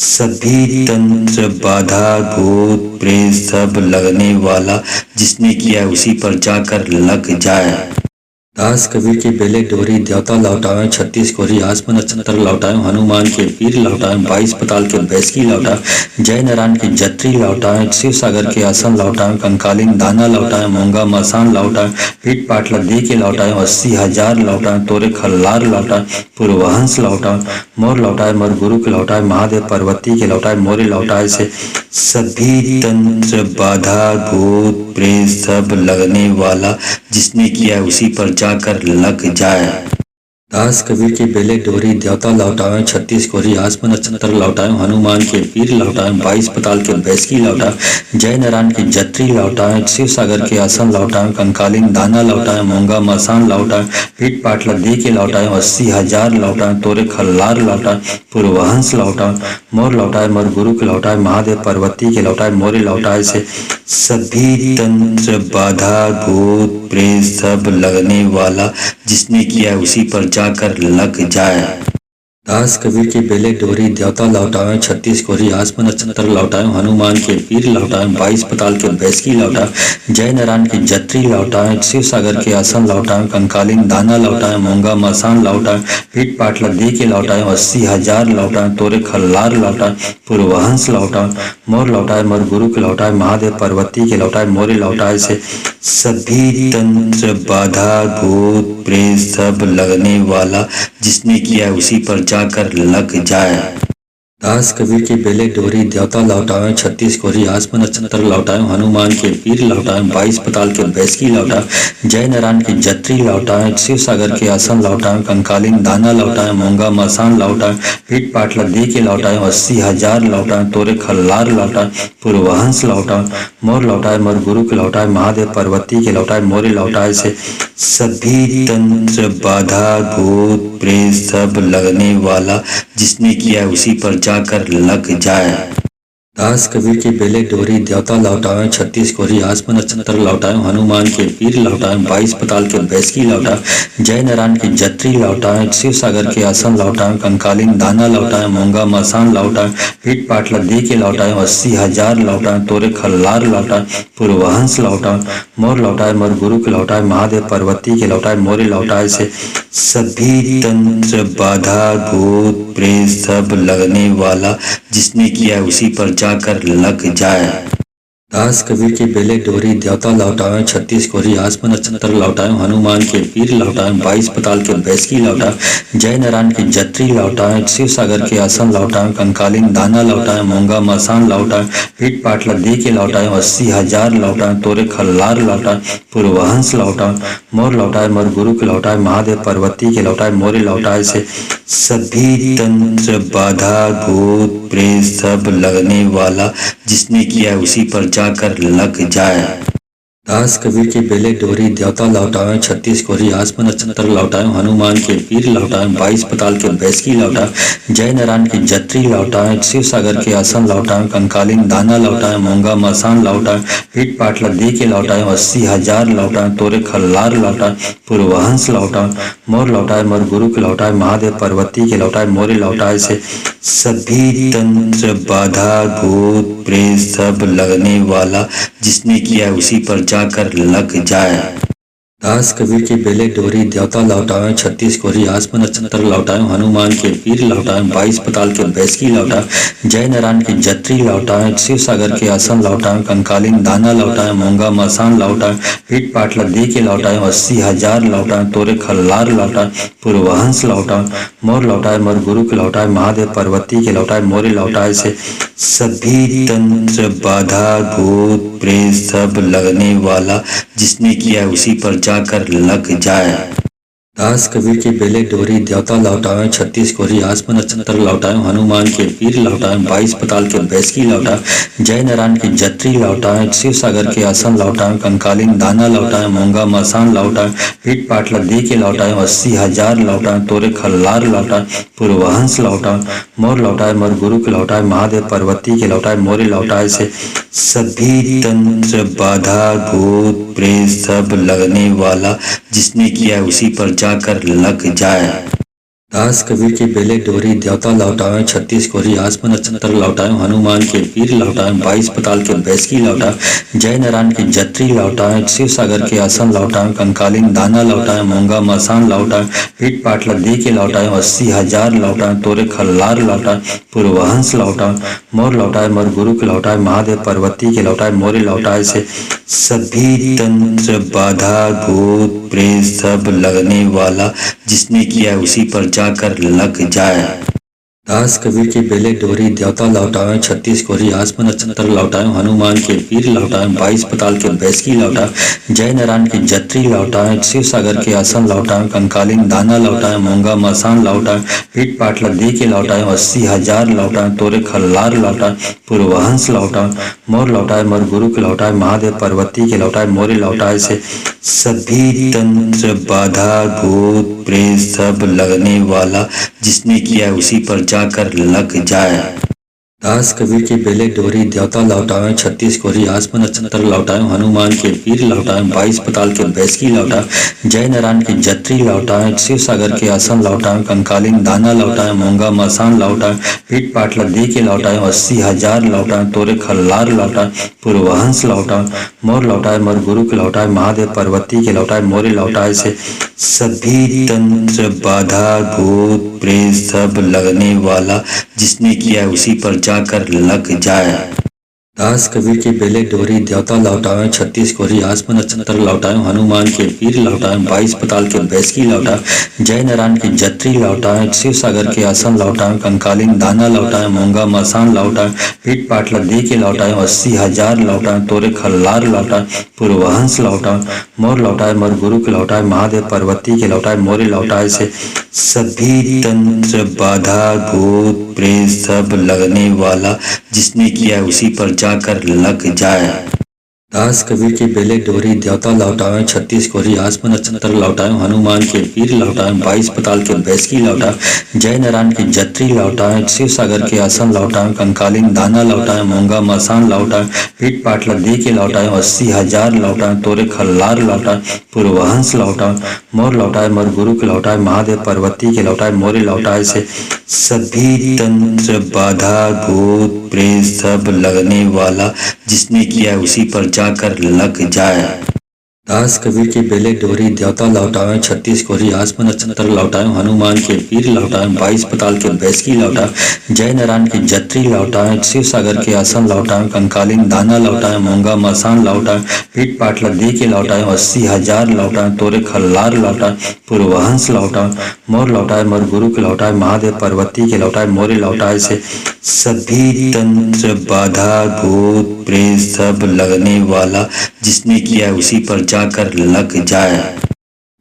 A: सभी तंत्र बाधा भूत प्रेत सब लगने वाला जिसने किया उसी पर जाकर लग जाए। दास कबीर की बेले डोरी देवता लौटावे 36 कोरी आसमान नक्षत्र लौटावे हनुमान के पीर लौटावे 22 पताल के बैसकी लौटावे जय नारायण की जत्री लौटावे शिव सागर के आसन लौटावे कंकालीन दाना लौटावे मूंगा मसान लौटावे पीठ पाटला दे के लौटावे 80,000 लौटावे तोरे खल्लार लौटावे पूर्वहंस लौटावे मोर लौटावे मोर गुरु के लौटावे महादेव पार्वती के लौटावे मोरे लौटावे से सभी तंत्र बाधा भूत प्रेत सब लगने वाला जिसने किया उसी पर जाकर लग जाए। दास कबीर की बेले डोरी देवता लौटावे 36 कोरी आसमान नक्षत्र लौटावे हनुमान के पीर लौटावे 22 पताल के बैसकी लौटावे जय नारायण की जत्री लौटावे शिव सागर के आसन लौटावे कंकालीन दाना लौटावे मूंगा मसान लौटावे पीठ पाटला दे के लौटावे 80,000 लौटावे तोरे खल्लार लौटावे पूर्वहंस लौटावे मोर लौटावे मोर गुरु के लौटावे महादेव पार्वती के लौटावे मोरे लौटावे से सभी तंत्र बाधा भूत प्रेत सब लगने वाला जिसने किया उसी पर जाकर लग जाए। दास कबीर की बेले डोरी देवता लौटाए, छत्तीस कोरी आसमान नक्षत्र लौटाए, हनुमान के पीर लौटाए, 22 पताल के बैसकी लौटाए, जय नारायण की जत्री लौटाए, शिव सागर के आसन लौटाए, कंकालीन दाना लौटाए, मूंगा मसान लौटाए, पीठ पाटला दे के लौटाए, 80,000 लौटाए, तोरे खल्लार लौटाए, पूर्वहंस लौटाए, मोर लौटाए, मोर गुरु के लौटाए, महादेव पार्वती के लौटाए, मोरे लौटाए से सभी तंत्र बाधा भूत प्रेत सब लगने वाला जिसने किया उसी पर जाकर लग जाए। दास कबीर की बेले डोरी देवता लौटाए, छत्तीस कोरी आसमान नक्षत्र लौटाए, हनुमान के पीर लौटाए, 22 पताल के बैसकी लौटाए, जय नारायण की जत्री लौटाए, शिव सागर के आसन लौटाए, कंकालीन दाना लौटाए, मूंगा मसान लौटाए, पीठ पाटला दे के लौटाए, 80,000 लौटाए, तोरे खल्लार लौटाए, पूर्वहंस लौटाए, मोर लौटाए, मोर गुरु के लौटाए, महादेव पार्वती के लौटाए, मोरे लौटाए से सभी तंत्र बाधा भूत प्रेत सब लगने वाला जिसने किया उसी पर जाकर लग जाए। दास कबीर की बेले डोरी देवता लौटाए, छत्तीस कोरी आसमान नक्षत्र लौटाए, हनुमान के पीर लौटाए, 22 पताल के बैसकी लौटाए, जय नारायण की जत्री लौटाए, शिव सागर के आसन लौटाए, कंकालीन दाना लौटाए, मूंगा मसान लौटाए, पीठ पाटला दे के लौटाए, 80,000 लौटाए, तोरे खल्लार लौटाए, पूर्वहंस लौटाए, मोर लौटाए, मोर गुरु के लौटाए, महादेव पार्वती के लौटाए, मोरे लौटाए से सभी तंत्र बाधा भूत प्रेत सब लगने वाला जिसने किया उसी पर जाकर लग जाए। दास कबीर की बेले डोरी देवता लौटाए, छत्तीस कोरी आसमान नक्षत्र लौटाए, हनुमान के पीर लौटाए, 22 पताल के बैसकी लौटाए, जय नारायण की जत्री लौटाए, शिव सागर के आसन लौटाए, कंकालीन दाना लौटाए, मूंगा मसान लौटाए, पीठ पाटला दे के लौटाए, 80,000 लौटाए, तोरे खल्लार लौटाए, पूर्वहंस लौटाए, मोर लौटाए, मोर गुरु के लौटाए, महादेव पार्वती के लौटाए, मोरे लौटाए से सभी तंत्र बाधा भूत प्रेत सब लगने वाला जिसने किया उसी पर जाकर लग जाए। दास कबीर की बेले डोरी देवता लौटाए, छत्तीस कोरी आसमान नक्षत्र लौटाए, हनुमान के पीर लौटाए, 22 पताल के बैसकी लौटाए, जय नारायण की जत्री लौटाए, शिव सागर के आसन लौटाए, कंकालीन दाना लौटाए, मूंगा मसान लौटाए, पीठ पाटला दे के लौटाए, 80,000 लौटाए, तोरे खल्लार लौटाए, पूर्वहंस लौटाए, मोर लौटाए, मोर गुरु के लौटाए, महादेव पार्वती के लौटाए, मोरे लौटाए से सभी तंत्र बाधा भूत प्रेत सब लगने वाला जिसने किया उसी पर जाकर लग जाए। दास कबीर की बेले डोरी देवता लौटाए, छत्तीस कोरी आसमान नक्षत्र लौटाए, हनुमान के पीर लौटाए, 22 पताल के बैसकी लौटाए, जय नारायण की जत्री लौटाए, शिव सागर के आसन लौटाए, कंकालीन दाना लौटाए, मूंगा मसान लौटाए, पीठ पाटला दे के लौटाए, 80,000 लौटाए, तोरे खल्लार लौटाए, पूर्वहंस लौटाए, मोर लौटाए, मोर गुरु के लौटाए, महादेव पार्वती के लौटाए, मोरे लौटाए से सभी तंत्र बाधा भूत प्रेत सब लगने वाला जिसने किया उसी पर जाकर लग जाए। दास कबीर की बेले डोरी देवता लौटाए, छत्तीस कोरी आसमान नक्षत्र लौटाए, हनुमान के पीर लौटाए, 22 पताल के बैसकी लौटाए, जय नारायण की जत्री लौटाए, शिव सागर के आसन लौटाए, कंकालीन दाना लौटाए, मूंगा मसान लौटाए, पीठ पाटला दे के लौटाए, 80,000 लौटाए, तोरे खल्लार लौटाए, पूर्वहंस लौटाए, मोर लौटाए, मोर गुरु के लौटाए, महादेव पार्वती के लौटाए, मोरे लौटाए से सभी तंत्र बाधा भूत प्रेत सब लगने वाला जिसने किया उसी पर जाकर लग जाए। दास कबीर की बेले डोरी देवता लौटाए, छत्तीस कोरी आसमान नक्षत्र लौटाए, हनुमान के पीर लौटाए, 22 पताल के बैसकी लौटाए, जय नारायण की जत्री लौटाए, शिव सागर के आसन लौटाए, कंकालीन दाना लौटाए, मूंगा मसान लौटाए, पीठ पाटला दे के लौटाए, 80,000 लौटाए, तोरे खल्लार लौटाए, पूर्वहंस लौटाए, मोर लौटाए, मोर गुरु के लौटाए, महादेव पार्वती के लौटाए, मोरे लौटाए से सभी तंत्र बाधा भूत प्रेत सब लगने वाला जिसने किया उसी पर जाकर लग जाए। दास कबीर की बेले डोरी देवता लौटाए, छत्तीस कोरी आसमान नक्षत्र लौटाए, हनुमान के पीर लौटाए, 22 पताल के बैसकी लौटाए, जय नारायण की जत्री लौटाए, शिव सागर के आसन लौटाए, कंकालीन दाना लौटाए, मूंगा मसान लौटाए, पीठ पाटला दे के लौटाए, 80,000 लौटाए, तोरे खल्लार लौटाए, पूर्वहंस लौटाए, मोर लौटाए, मोर गुरु के लौटाए, महादेव पार्वती के लौटाए, मोरे लौटाए से सभी तंत्र बाधा भूत प्रेत सब लगने वाला जिसने किया उसी पर जाकर लग जाए। दास कबीर की बेले डोरी देवता लौटाए 36 कोरी आसमान नक्षत्र लौटाए हनुमान के पीर लौटाए 22 पताल के बैसकी लौटाए जय नारायण की जत्री लौटाए शिव सागर के आसन लौटाए कंकालीन दाना लौटाए मूंगा मसान लौटाए पीठ पाटला दे के लौटाए 80,000 लौटाए तोरे खल्लार लौटाए पूर्वहंस लौटाए मोर लौटाए मोर गुरु के लौटाए महादेव पार्वती के लौटाए मोरे लौटाए से सभी तंत्र बाधा भूत प्रेत सब लगने वाला जिसने किया उसी पर जाकर लग जाए। दास कबीर की बेले डोरी देवता लौटाए 36 कोरी आसमान नक्षत्र लौटाए हनुमान के पीर लौटाए 22 पताल के बैसकी लौटाए जय नारायण की जत्री लौटाए शिव सागर के आसन लौटाए कंकालीन दाना लौटाए मूंगा मसान लौटाए पीठ पाटला दे के लौटाए 80,000 लौटाए तोरे खल्लार लौटाए पूर्वहंस लौटाए मोर लौटाए मोर गुरु के लौटाए महादेव पार्वती के लौटाए मोरे लौटाए से सभी तंत्र बाधा भूत प्रेत सब लगने वाला जिसने किया उसी पर जाकर लग जाए। दास कबीर की बेले डोरी देवता लौटाए 36 कोरी आसमान नक्षत्र लौटाए हनुमान के पीर लौटाए 22 पताल के बैसकी लौटाए जय नारायण की जत्री लौटाए शिव सागर के आसन लौटाए कंकालीन दाना लौटाए मूंगा मसान लौटाए पीठ पाटला दे के लौटाए 80,000 लौटाए तोरे खल्लार लौटाए पूर्वहंस लौटाए मोर लौटाए मोर गुरु के लौटाए महादेव पार्वती के लौटाए मोरे लौटाए से सभी तंत्र बाधा भूत प्रेत सब लगने वाला जिसने किया उसी पर जाकर लग जाए। दास कबीर की बेले डोरी देवता लौटाए 36 कोरी आसमान नक्षत्र लौटाए हनुमान के पीर लौटाए 22 पताल के बैसकी लौटाए जय नारायण की जत्री लौटाए शिव सागर के आसन लौटाए कंकालीन दाना लौटाए मूंगा मसान लौटाए पीठ पाटला दे के लौटाए 80,000 लौटाए तोरे खल्लार लौटाए पूर्वहंस लौटाए मोर लौटाए मोर गुरु के लौटाए महादेव पार्वती के लौटाए मोरे लौटाए से सभी तंत्र बाधा भूत प्रेत सब लगने वाला जिसने किया उसी पर जाकर लग जाए।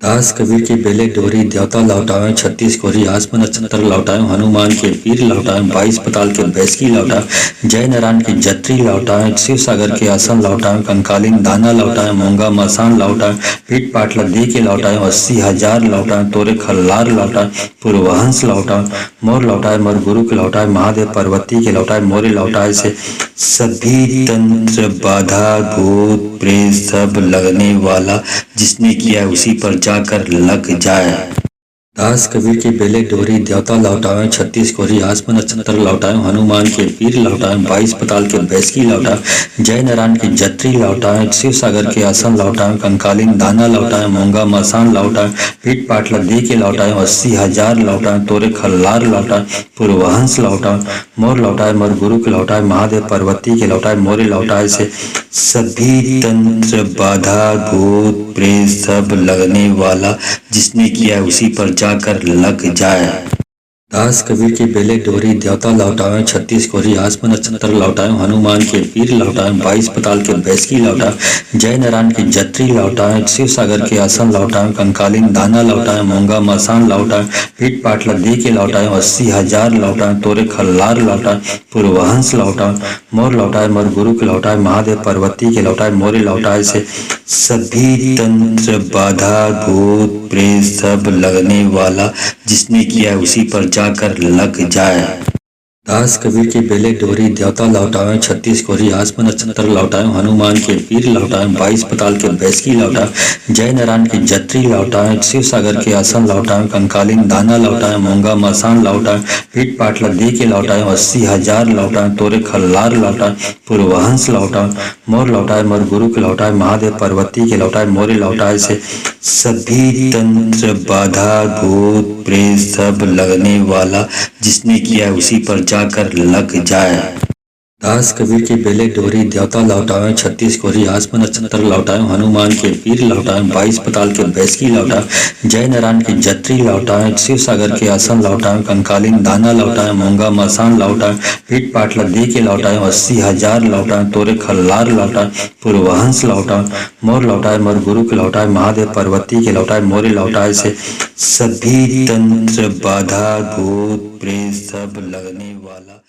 A: दास कबीर की बेले डोरी देवता लौटाए 36 कोरी आसमान नक्षत्र लौटाए हनुमान के पीर लौटाए 22 पताल के बैसकी लौटाए जय नारायण की जत्री लौटाए शिव सागर के आसन लौटाए कंकालीन दाना लौटाए मूंगा मसान लौटाए पीठ पाटला दे के लौटाए 80,000 लौटाए तोरे खल्लार लौटाए पूर्वहंस लौटाए मोर लौटाए मोर गुरु के लौटाए महादेव पार्वती के लौटाए मोरे लौटाए से सभी तंत्र बाधा भूत प्रेत सब लगने वाला जिसने किया उसी पर जाकर लग जाए। दास कबीर की बेले डोरी देवता लौटाए 36 कोरी आसमान नक्षत्र लौटाए हनुमान के पीर लौटाए 22 पताल के बैसकी लौटाए जय नारायण की जत्री लौटाए शिव सागर के आसन लौटाए कंकालीन दाना लौटाए मूंगा मसान लौटाए पीठ पाटला दे के लौटाए 80,000 लौटाए तोरे खल्लार लौटाए पूर्वहंस लौटाए मोर लौटाए मोर गुरु के लौटाए महादेव पार्वती के लौटाए मोरे लौटाए से सभी तंत्र बाधा भूत प्रेत सब लगने वाला जिसने किया उसी पर जाकर लग जाए। दास कबीर की बेले डोरी देवता लौटाए 36 कोरी आसमान नक्षत्र लौटाए हनुमान के पीर लौटाए 22 पताल के बैसकी लौटाए जय नारायण की जत्री लौटाए शिव सागर के आसन लौटाए कंकालीन दाना लौटाए मूंगा मसान लौटाए पीठ पाटला दे के लौटाए 80,000 लौटाए तोरे खल्लार लौटाए पूर्वहंस लौटाए मोर लौटाए मोर गुरु के लौटाए महादेव पार्वती के लौटाए मोरे लौटाए से सभी तंत्र बाधा भूत प्रेत सब लगने वाला जिसने किया उसी पर जाकर लग जाए। दास कबीर की बेले डोरी देवता लौटाए 36 कोरी आसमान नक्षत्र लौटाए हनुमान के पीर लौटाए 22 पताल के बैसकी लौटाए जय नारायण की जत्री लौटाए शिव सागर के आसन लौटाए कंकालीन दाना लौटाए मूंगा मसान लौटाए पीठ पाटला दे के लौटाए 80,000 लौटाए तोरे खल्लार लौटाए पूर्वहंस लौटाए मोर लौटाए मोर गुरु के लौटाए महादेव पार्वती के लौटाए मोरे लौटाए से सभी तंत्र बाधा भूत प्रेत सब लगने वाला जिसने किया उसी पर जाकर लग जाए। दास कबीर की बेले डोरी देवता लौटाए 36 कोरी आसमान नक्षत्र लौटाए हनुमान के पीर लौटाए 22 पताल के बैसकी लौटाए जय नारायण की जत्री लौटाए शिव सागर के आसन लौटाए कंकालीन दाना लौटाए मूंगा मसान लौटाए पीठ पाटला दे के लौटाए 80,000 लौटाए तोरे खल्लार लौटाए पूर्वहंस लौटाए मोर लौटाए मोर गुरु के लौटाए महादेव पार्वती के लौटाए मोरे लौटाए से सभी तंत्र बाधा भूत प्रेत सब लगने वाला